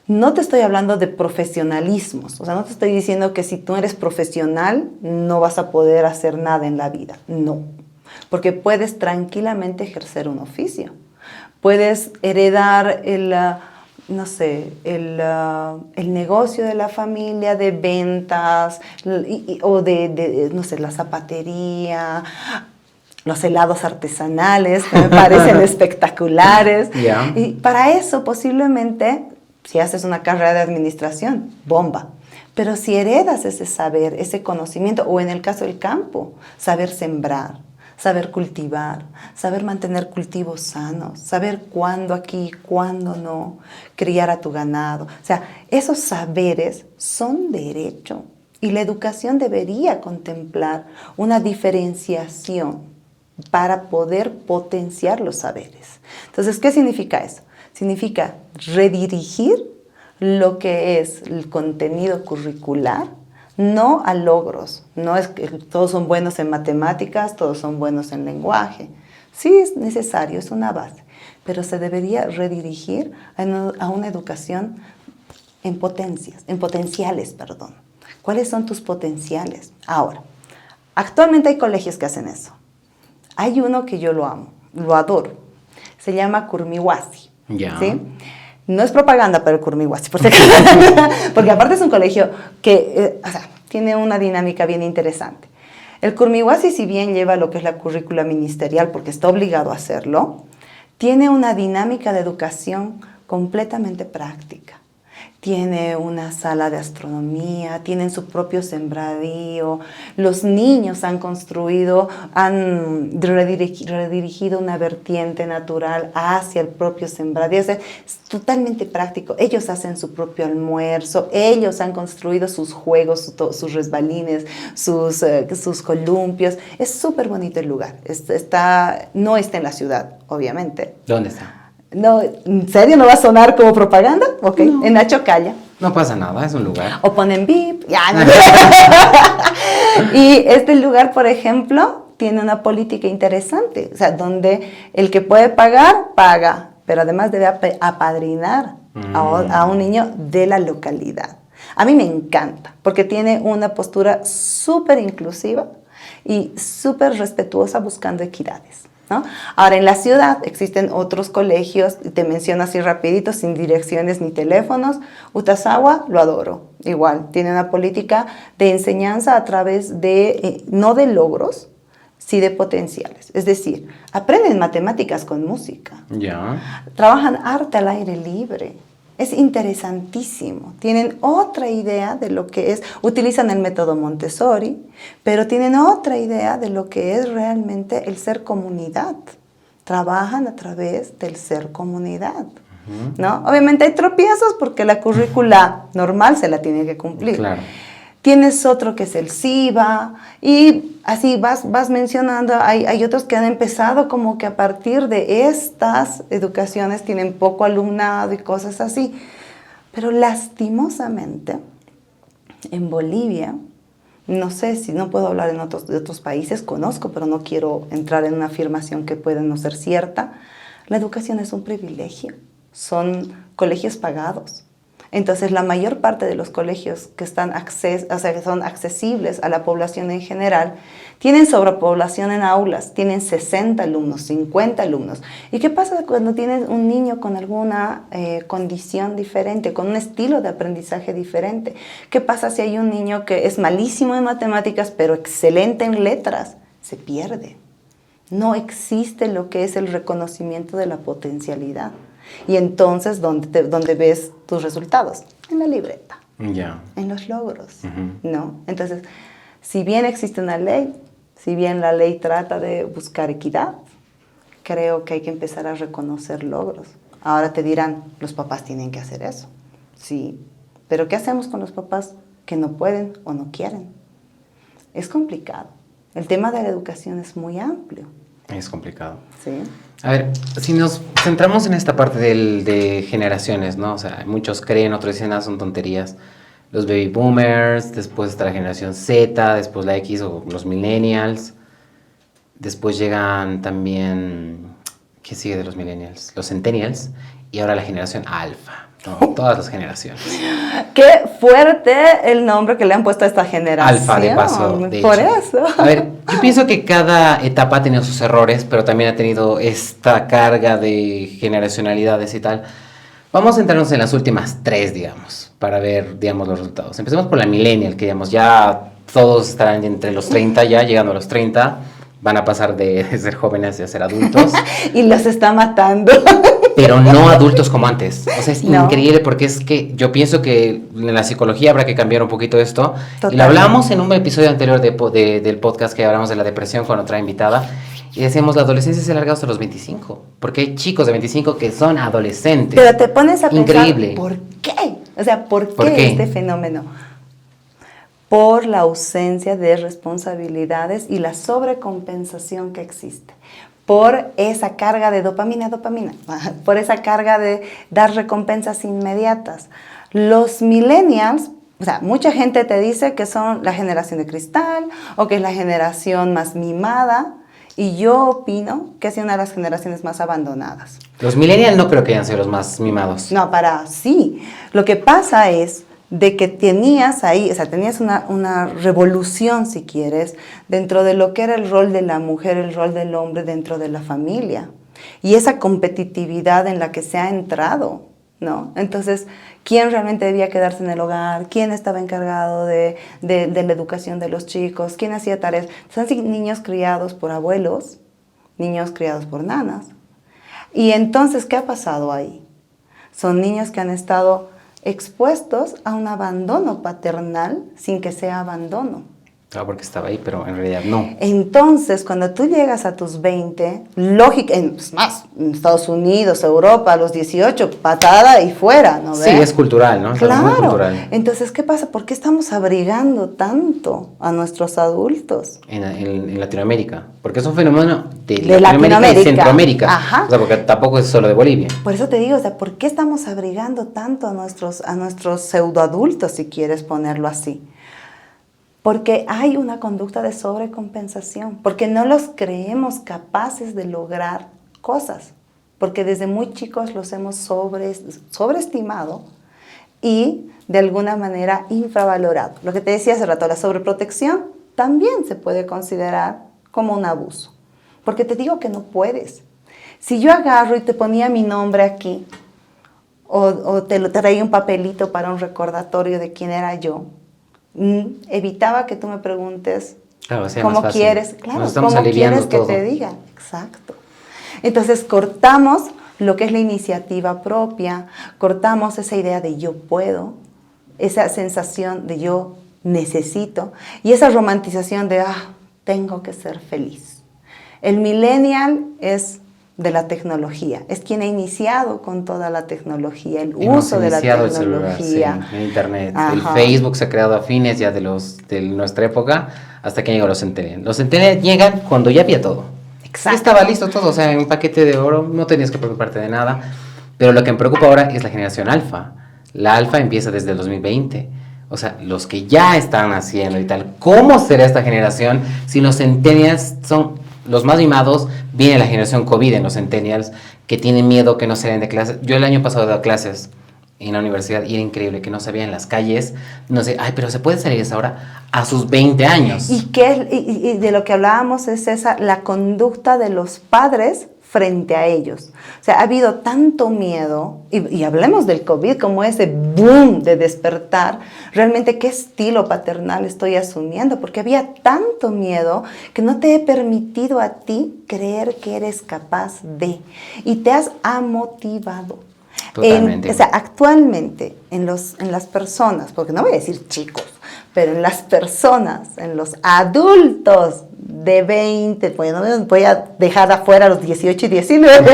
Speaker 1: No te estoy hablando de profesionalismos, o sea, no te estoy diciendo que si tú eres profesional no vas a poder hacer nada en la vida, no, porque puedes tranquilamente ejercer un oficio, puedes heredar el negocio de la familia de ventas o no sé, la zapatería, los helados artesanales que me parecen espectaculares.
Speaker 2: Yeah.
Speaker 1: Y para eso posiblemente, si haces una carrera de administración, bomba. Pero si heredas ese saber, ese conocimiento, o en el caso del campo, saber sembrar, saber cultivar, saber mantener cultivos sanos, saber cuándo aquí, cuándo no, criar a tu ganado. O sea, esos saberes son derecho y la educación debería contemplar una diferenciación para poder potenciar los saberes. Entonces, ¿qué significa eso? Significa redirigir lo que es el contenido curricular, no a logros. No es que todos son buenos en matemáticas, todos son buenos en lenguaje. Sí es necesario, es una base, pero se debería redirigir a una educación en potenciales. ¿Cuáles son tus potenciales? Ahora, actualmente hay colegios que hacen eso. Hay uno que yo lo amo, lo adoro. Se llama Kurmiwasi.
Speaker 2: Ya.
Speaker 1: ¿Sí? No es propaganda para el Kurmiwasi, porque aparte es un colegio que tiene una dinámica bien interesante. El Kurmiwasi, si bien lleva lo que es la currícula ministerial, porque está obligado a hacerlo, tiene una dinámica de educación completamente práctica. Tiene una sala de astronomía, tienen su propio sembradío, los niños han redirigido una vertiente natural hacia el propio sembradío, o sea, es totalmente práctico. Ellos hacen su propio almuerzo, ellos han construido sus juegos, sus resbalines, sus columpios. Es súper bonito el lugar, no está en la ciudad, obviamente.
Speaker 2: ¿Dónde está?
Speaker 1: No, ¿en serio no va a sonar como propaganda? Ok, no. En la Chocalla.
Speaker 2: No pasa nada, es un lugar.
Speaker 1: O ponen VIP. Ya, no. Y este lugar, por ejemplo, tiene una política interesante, o sea, donde el que puede pagar, paga, pero además debe apadrinar a un niño de la localidad. A mí me encanta, porque tiene una postura súper inclusiva y súper respetuosa buscando equidades, ¿no? Ahora, en la ciudad existen otros colegios, te menciono así rapidito, sin direcciones ni teléfonos. Utazawa, lo adoro, igual, tiene una política de enseñanza a través de, no de logros, sí de potenciales. Es decir, aprenden matemáticas con música.
Speaker 2: Ya.
Speaker 1: Trabajan arte al aire libre. Es interesantísimo. Tienen otra idea de lo que es, utilizan el método Montessori, pero tienen otra idea de lo que es realmente el ser comunidad. Trabajan a través del ser comunidad, ¿no? Obviamente hay tropiezos porque la currícula normal se la tiene que cumplir.
Speaker 2: Claro.
Speaker 1: Tienes otro que es el SIVA y así vas mencionando, hay otros que han empezado como que a partir de estas educaciones tienen poco alumnado y cosas así. Pero lastimosamente, en Bolivia, no sé si no puedo hablar de otros países, conozco, pero no quiero entrar en una afirmación que pueda no ser cierta, la educación es un privilegio, son colegios pagados. Entonces, la mayor parte de los colegios que que son accesibles a la población en general, tienen sobrepoblación en aulas, tienen 60 alumnos, 50 alumnos. ¿Y qué pasa cuando tienes un niño con alguna condición diferente, con un estilo de aprendizaje diferente? ¿Qué pasa si hay un niño que es malísimo en matemáticas, pero excelente en letras? Se pierde. No existe lo que es el reconocimiento de la potencialidad. Y entonces, ¿dónde ves tus resultados? En la libreta, en los logros, ¿no? Entonces, si bien existe una ley, si bien la ley trata de buscar equidad, creo que hay que empezar a reconocer logros. Ahora te dirán, los papás tienen que hacer eso. Sí, pero ¿qué hacemos con los papás que no pueden o no quieren? Es complicado. El tema de la educación es muy amplio.
Speaker 2: Es complicado.
Speaker 1: Sí.
Speaker 2: A ver, si nos centramos en esta parte de generaciones, ¿no? O sea, muchos creen, otros dicen, son tonterías. Los baby boomers, después está la generación Z, después la X o los millennials. Después llegan también, ¿qué sigue de los millennials? Los centennials y ahora la generación alfa. No, todas las generaciones.
Speaker 1: Qué fuerte el nombre que le han puesto a esta generación.
Speaker 2: Alfa, de paso.
Speaker 1: Por eso.
Speaker 2: A ver, yo pienso que cada etapa ha tenido sus errores, pero también ha tenido esta carga de generacionalidades y tal. Vamos a centrarnos en las últimas 3, digamos, para ver, digamos, los resultados. Empecemos por la millennial, que, digamos, ya todos estarán entre los 30, ya llegando a los 30. Van a pasar de ser jóvenes a ser adultos.
Speaker 1: Y los está matando.
Speaker 2: Pero no adultos como antes. O sea, es increíble porque es que yo pienso que en la psicología habrá que cambiar un poquito esto. Totalmente. Y lo hablamos en un episodio anterior del podcast que hablamos de la depresión con otra invitada. Y decíamos, la adolescencia se alarga hasta los 25. Porque hay chicos de 25 que son adolescentes.
Speaker 1: Pero te pones a
Speaker 2: increíble.
Speaker 1: Pensar, ¿por qué? O sea, ¿por qué este fenómeno? Por la ausencia de responsabilidades y la sobrecompensación que existe. por esa carga de dopamina, por esa carga de dar recompensas inmediatas. Los millennials, o sea, mucha gente te dice que son la generación de cristal o que es la generación más mimada, y yo opino que es una de las generaciones más abandonadas.
Speaker 2: Los millennials no creo que hayan sido los más mimados.
Speaker 1: No, sí. Lo que pasa es de que tenías ahí, o sea, tenías una revolución, si quieres, dentro de lo que era el rol de la mujer, el rol del hombre dentro de la familia. Y esa competitividad en la que se ha entrado, ¿no? Entonces, ¿quién realmente debía quedarse en el hogar? ¿Quién estaba encargado de la educación de los chicos? ¿Quién hacía tareas? Son niños criados por abuelos, niños criados por nanas. Y entonces, ¿qué ha pasado ahí? Son niños que han estado expuestos a un abandono paternal sin que sea abandono.
Speaker 2: Claro, porque estaba ahí, pero en realidad no.
Speaker 1: Entonces, cuando tú llegas a tus 20, lógica, es más, en Estados Unidos, Europa, a los 18, patada y fuera, ¿no ves?
Speaker 2: Sí, es cultural, ¿no? Es algo muy
Speaker 1: Claro.
Speaker 2: cultural.
Speaker 1: Entonces, ¿qué pasa? ¿Por qué estamos abrigando tanto a nuestros adultos?
Speaker 2: En Latinoamérica, porque es un fenómeno de
Speaker 1: Latinoamérica
Speaker 2: y Centroamérica.
Speaker 1: Ajá.
Speaker 2: O sea, porque tampoco es solo de Bolivia.
Speaker 1: Por eso te digo, o sea, ¿por qué estamos abrigando tanto a nuestros pseudoadultos, si quieres ponerlo así? Porque hay una conducta de sobrecompensación, porque no los creemos capaces de lograr cosas, porque desde muy chicos los hemos sobreestimado y de alguna manera infravalorado. Lo que te decía hace rato, la sobreprotección también se puede considerar como un abuso, porque te digo que no puedes. Si yo agarro y te ponía mi nombre aquí, o te traía un papelito para un recordatorio de quién era yo, evitaba que tú me preguntes
Speaker 2: Claro,
Speaker 1: cómo quieres, cómo quieres que
Speaker 2: todo.
Speaker 1: te diga. Exacto. Entonces cortamos lo que es la iniciativa propia, cortamos esa idea de yo puedo, esa sensación de yo necesito y esa romantización de tengo que ser feliz. El millennial es de la tecnología, es quien ha iniciado con toda la tecnología, el uso de la tecnología.
Speaker 2: El celular, sí, el internet,
Speaker 1: Ajá.
Speaker 2: el Facebook se ha creado a fines ya de nuestra época hasta que llegan los centennials. Los centennials llegan cuando ya había todo.
Speaker 1: Exacto.
Speaker 2: Ya estaba listo todo, o sea, en un paquete de oro no tenías que preocuparte de nada. Pero lo que me preocupa ahora es la generación alfa. La alfa empieza desde el 2020. O sea, los que ya están haciendo y tal. ¿Cómo será esta generación si los centennials son los más mimados? Viene la generación COVID en los centennials que tienen miedo que no salgan de clases. Yo el año pasado he dado clases en la universidad y era increíble que no sabían en las calles. No sé, pero se puede salir a esa hora a sus 20 años.
Speaker 1: Y de lo que hablábamos es la conducta de los padres frente a ellos. O sea, ha habido tanto miedo, y hablemos del COVID como ese boom de despertar, realmente qué estilo paternal estoy asumiendo, porque había tanto miedo que no te he permitido a ti creer que eres capaz de, y te has amotivado.
Speaker 2: Totalmente.
Speaker 1: O sea, actualmente en las personas, porque no voy a decir chicos, pero en las personas, en los adultos de 20, voy a dejar afuera los 18 y 19,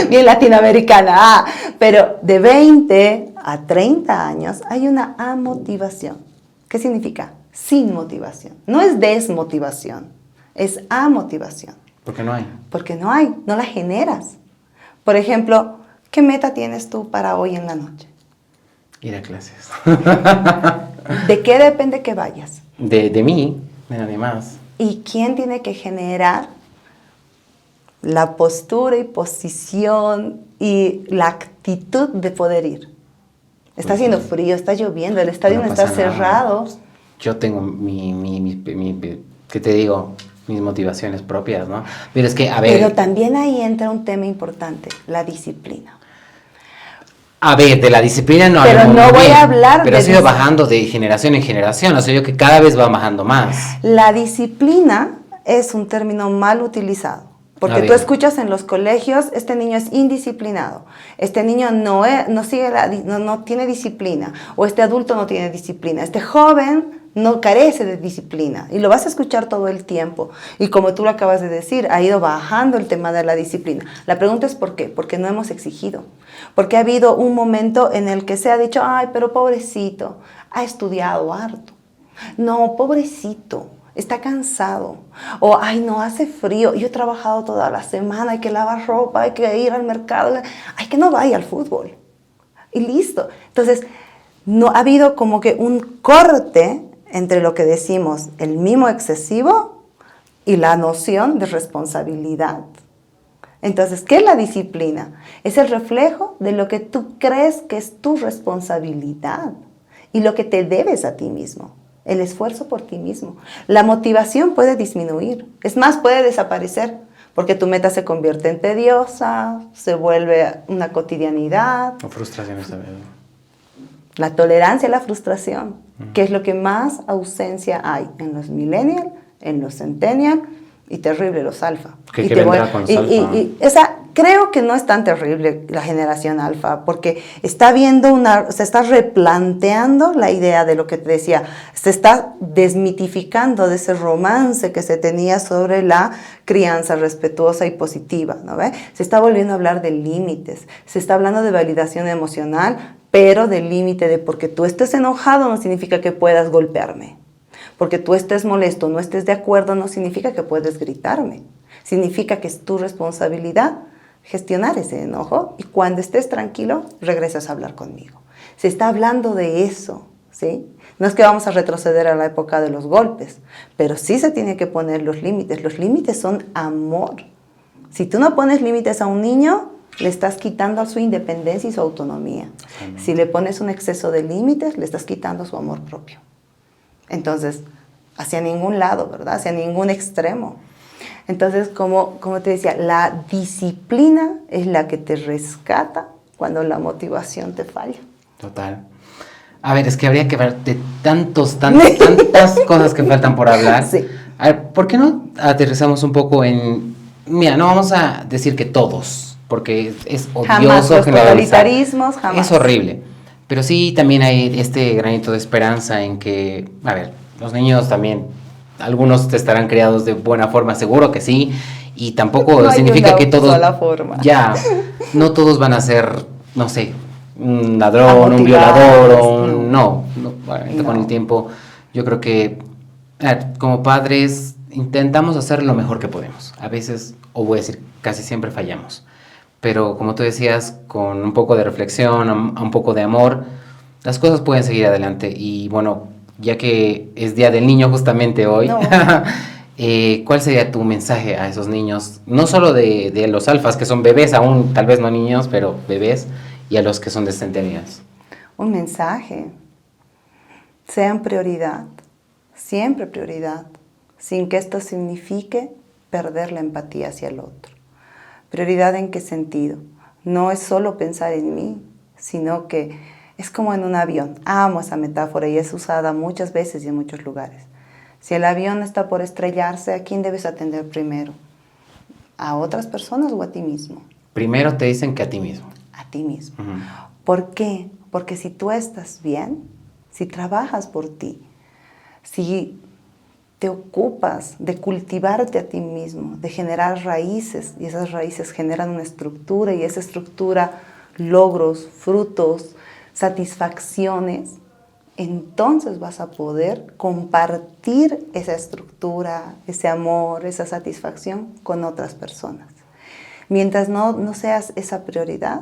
Speaker 1: bien latinoamericana, pero de 20 a 30 años hay una amotivación. ¿Qué significa? Sin motivación. No es desmotivación, es amotivación.
Speaker 2: ¿Por qué no hay?
Speaker 1: Porque no hay, no la generas. Por ejemplo, ¿qué meta tienes tú para hoy en la noche?
Speaker 2: Ir a clases.
Speaker 1: ¿De qué depende que vayas?
Speaker 2: De mí, de nadie más.
Speaker 1: ¿Y quién tiene que generar la postura y posición y la actitud de poder ir? Está haciendo frío, está lloviendo, el estadio no está cerrado.
Speaker 2: Yo tengo ¿qué te digo? Mis motivaciones propias, ¿no? Pero es que, a ver...
Speaker 1: Pero también ahí entra un tema importante, la disciplina.
Speaker 2: A ver, de la disciplina no
Speaker 1: pero no voy a hablar
Speaker 2: pero ha ido bajando de generación en generación, o sea, yo que cada vez va bajando más.
Speaker 1: La disciplina es un término mal utilizado, porque tú escuchas en los colegios, este niño es indisciplinado, este niño no tiene disciplina, o este adulto no tiene disciplina, este joven no carece de disciplina, y lo vas a escuchar todo el tiempo, y como tú lo acabas de decir, ha ido bajando el tema de la disciplina. La pregunta es ¿por qué? Porque no hemos exigido, porque ha habido un momento en el que se ha dicho, ay, pero pobrecito, ha estudiado harto, no, pobrecito, está cansado. O, ay, no, hace frío, yo he trabajado toda la semana, hay que lavar ropa, hay que ir al mercado, hay que no vaya al fútbol. Y listo. Entonces, no ha habido como que un corte entre lo que decimos, el mimo excesivo y la noción de responsabilidad. Entonces, ¿qué es la disciplina? Es el reflejo de lo que tú crees que es tu responsabilidad y lo que te debes a ti mismo. El esfuerzo por ti mismo. La motivación puede disminuir, es más, puede desaparecer, porque tu meta se convierte en tediosa, se vuelve una cotidianidad.
Speaker 2: O frustraciones también.
Speaker 1: La tolerancia a la frustración, que es lo que más ausencia hay en los millennials, en los centennials y terrible los alfa.
Speaker 2: ¿Qué vendrá con los alfa?
Speaker 1: Creo que no es tan terrible la generación alfa, porque está viendo se está replanteando la idea de lo que te decía, se está desmitificando de ese romance que se tenía sobre la crianza respetuosa y positiva, ¿no ve? Se está volviendo a hablar de límites, se está hablando de validación emocional, pero del límite de porque tú estés enojado no significa que puedas golpearme, porque tú estés molesto, no estés de acuerdo, no significa que puedes gritarme, significa que es tu responsabilidad gestionar ese enojo y cuando estés tranquilo, regresas a hablar conmigo. Se está hablando de eso, ¿sí? No es que vamos a retroceder a la época de los golpes, pero sí se tiene que poner los límites. Los límites son amor. Si tú no pones límites a un niño, le estás quitando su independencia y su autonomía. Si le pones un exceso de límites, le estás quitando su amor propio. Entonces, hacia ningún lado, ¿verdad? Hacia ningún extremo. Entonces, como te decía, la disciplina es la que te rescata cuando la motivación te falla.
Speaker 2: Total. A ver, es que habría que hablar de tantas cosas que faltan por hablar.
Speaker 1: Sí.
Speaker 2: A ver, ¿por qué no aterrizamos un poco en... Mira, no vamos a decir que todos, porque es odioso
Speaker 1: jamás, los
Speaker 2: generalizar.
Speaker 1: totalitarismos, jamás.
Speaker 2: Es horrible. Pero sí también hay este granito de esperanza en que, a ver, los niños también, algunos estarán criados de buena forma, seguro que sí, y tampoco
Speaker 1: no
Speaker 2: significa que todos...
Speaker 1: sola forma.
Speaker 2: Ya, no todos van a ser, no sé, un ladrón, un violador, o un... No, con el tiempo yo creo que como padres intentamos hacer lo mejor que podemos. A veces, o voy a decir, casi siempre fallamos. Pero como tú decías, con un poco de reflexión, un poco de amor, las cosas pueden seguir adelante. Y bueno, ya que es Día del Niño justamente hoy, no. ¿Cuál sería tu mensaje a esos niños? No solo de los alfas, que son bebés aún, tal vez no niños, pero bebés, y a los que son de centennials.
Speaker 1: Un mensaje. Sean prioridad, siempre prioridad, sin que esto signifique perder la empatía hacia el otro. ¿Prioridad en qué sentido? No es solo pensar en mí, sino que es como en un avión. Amo esa metáfora y es usada muchas veces y en muchos lugares. Si el avión está por estrellarse, ¿a quién debes atender primero? ¿A otras personas o a ti mismo?
Speaker 2: Primero te dicen que a ti mismo.
Speaker 1: A ti mismo. ¿Por qué? Porque si tú estás bien, si trabajas por ti, si te ocupas de cultivarte a ti mismo, de generar raíces, y esas raíces generan una estructura, y esa estructura logros, frutos, satisfacciones, entonces vas a poder compartir esa estructura, ese amor, esa satisfacción con otras personas. Mientras no seas esa prioridad,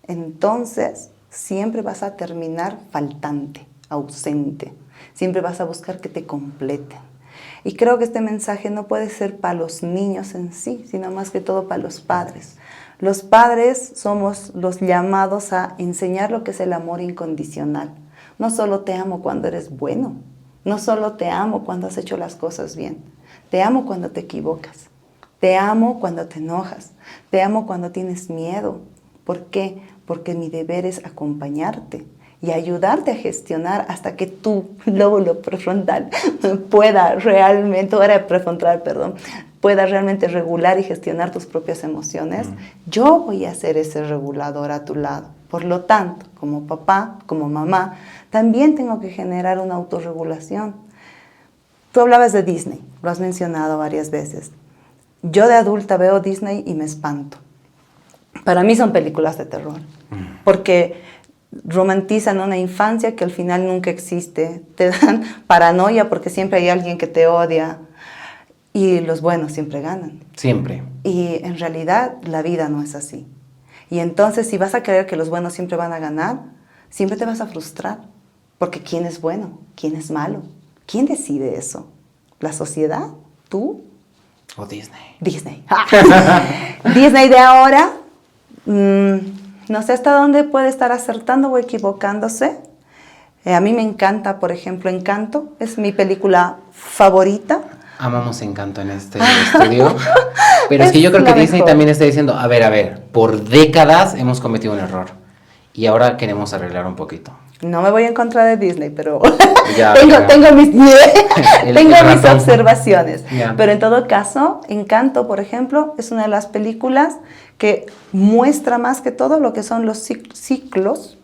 Speaker 1: entonces siempre vas a terminar faltante, ausente. Siempre vas a buscar que te completen. Y creo que este mensaje no puede ser para los niños en sí, sino más que todo para los padres. Los padres somos los llamados a enseñar lo que es el amor incondicional. No solo te amo cuando eres bueno, no solo te amo cuando has hecho las cosas bien, te amo cuando te equivocas, te amo cuando te enojas, te amo cuando tienes miedo. ¿Por qué? Porque mi deber es acompañarte y ayudarte a gestionar hasta que tu lóbulo prefrontal pueda realmente regular y gestionar tus propias emociones. Yo voy a ser ese regulador a tu lado. Por lo tanto, como papá, como mamá, también tengo que generar una autorregulación. Tú hablabas de Disney, lo has mencionado varias veces. Yo de adulta veo Disney y me espanto. Para mí son películas de terror, porque romantizan una infancia que al final nunca existe. Te dan paranoia porque siempre hay alguien que te odia y los buenos siempre ganan.
Speaker 2: Siempre.
Speaker 1: Y en realidad la vida no es así. Y entonces si vas a creer que los buenos siempre van a ganar, siempre te vas a frustrar. Porque ¿quién es bueno? ¿Quién es malo? ¿Quién decide eso? ¿La sociedad? ¿Tú?
Speaker 2: O Disney.
Speaker 1: Disney. Disney de ahora, no sé hasta dónde puede estar acertando o equivocándose. A mí me encanta, por ejemplo, Encanto. Es mi película favorita.
Speaker 2: Amamos Encanto en este estudio. Pero es que yo creo que Disney también está diciendo, a ver, por décadas hemos cometido un error. Y ahora queremos arreglar un poquito.
Speaker 1: No me voy en contra de Disney, pero
Speaker 2: Ya,
Speaker 1: tengo mis
Speaker 2: ratón.
Speaker 1: observaciones.
Speaker 2: Ya.
Speaker 1: Pero en todo caso, Encanto, por ejemplo, es una de las películas que muestra más que todo lo que son los ciclos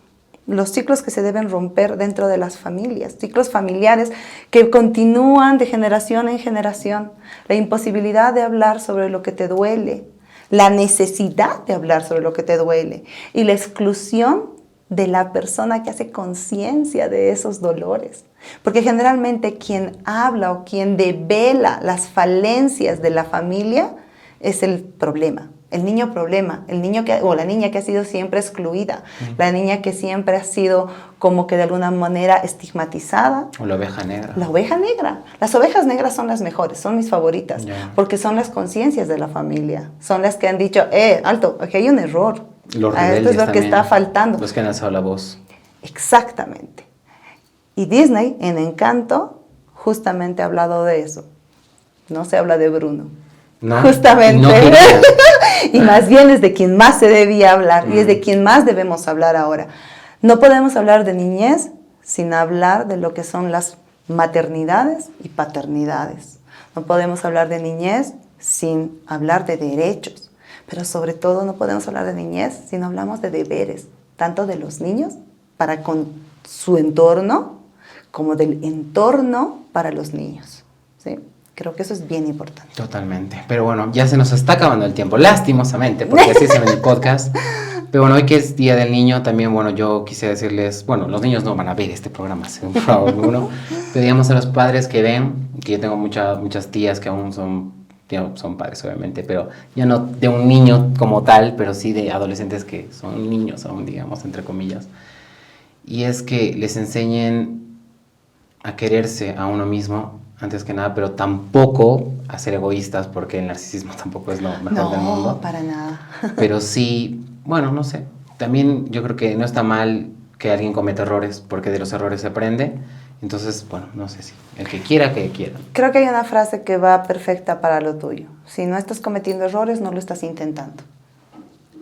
Speaker 1: que se deben romper dentro de las familias, ciclos familiares que continúan de generación en generación. La imposibilidad de hablar sobre lo que te duele, la necesidad de hablar sobre lo que te duele y la exclusión de la persona que hace conciencia de esos dolores. Porque generalmente quien habla o quien devela las falencias de la familia es el problema. El niño problema, o la niña que ha sido siempre excluida, la niña que siempre ha sido como que de alguna manera estigmatizada.
Speaker 2: O la oveja negra.
Speaker 1: La oveja negra. Las ovejas negras son las mejores, son mis favoritas, porque son las conciencias de la familia. Son las que han dicho, alto, aquí hay un error.
Speaker 2: Los
Speaker 1: Esto es lo que
Speaker 2: también,
Speaker 1: está faltando.
Speaker 2: Los que han alzado la voz.
Speaker 1: Exactamente. Y Disney, en Encanto, justamente ha hablado de eso. No se habla de Bruno.
Speaker 2: No,
Speaker 1: justamente.
Speaker 2: No quería.
Speaker 1: Y más bien es de quien más se debía hablar y es de quien más debemos hablar ahora. No podemos hablar de niñez sin hablar de lo que son las maternidades y paternidades. No podemos hablar de niñez sin hablar de derechos. Pero sobre todo no podemos hablar de niñez si no hablamos de deberes, tanto de los niños para con su entorno como del entorno para los niños, ¿sí? Creo que eso es bien importante.
Speaker 2: Totalmente. Pero bueno, ya se nos está acabando el tiempo, lastimosamente, porque así se ve en el podcast. Pero bueno, hoy que es Día del Niño, también, bueno, yo quisiera decirles, bueno, los niños no van a ver este programa, según por favor, uno. Pedíamos a los padres que ven, que yo tengo muchas tías que aún son padres, obviamente, pero ya no de un niño como tal, pero sí de adolescentes que son niños aún, digamos, entre comillas. Y es que les enseñen a quererse a uno mismo, antes que nada, pero tampoco a ser egoístas, porque el narcisismo tampoco es lo mejor del mundo.
Speaker 1: No, para nada.
Speaker 2: Pero sí, bueno, no sé. También yo creo que no está mal que alguien cometa errores, porque de los errores se aprende. Entonces, bueno, no sé si el que quiera, que quiera.
Speaker 1: Creo que hay una frase que va perfecta para lo tuyo. Si no estás cometiendo errores, no lo estás intentando.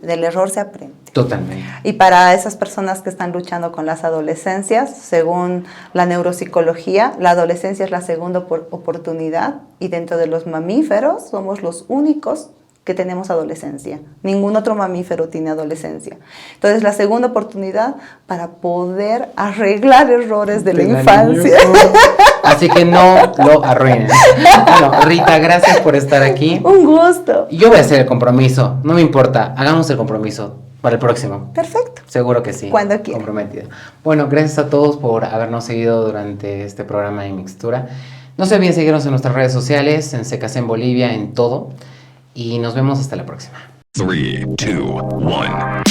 Speaker 1: Del error se aprende.
Speaker 2: Totalmente.
Speaker 1: Y para esas personas que están luchando con las adolescencias, según la neuropsicología, la adolescencia es la segunda oportunidad y dentro de los mamíferos somos los únicos que tenemos adolescencia. Ningún otro mamífero tiene adolescencia. Entonces, la segunda oportunidad para poder arreglar errores de la infancia.
Speaker 2: Así que no lo arruinen. Bueno, Rita, gracias por estar aquí.
Speaker 1: Un gusto.
Speaker 2: Yo voy a hacer el compromiso, no me importa, hagamos el compromiso para el próximo.
Speaker 1: Perfecto.
Speaker 2: Seguro que sí.
Speaker 1: Cuando quiera.
Speaker 2: Comprometida. Bueno, gracias a todos por habernos seguido durante este programa de Mixtura. No se olviden seguirnos en nuestras redes sociales, en CKC en Bolivia, en todo. Y nos vemos hasta la próxima.
Speaker 3: 3, 2, 1.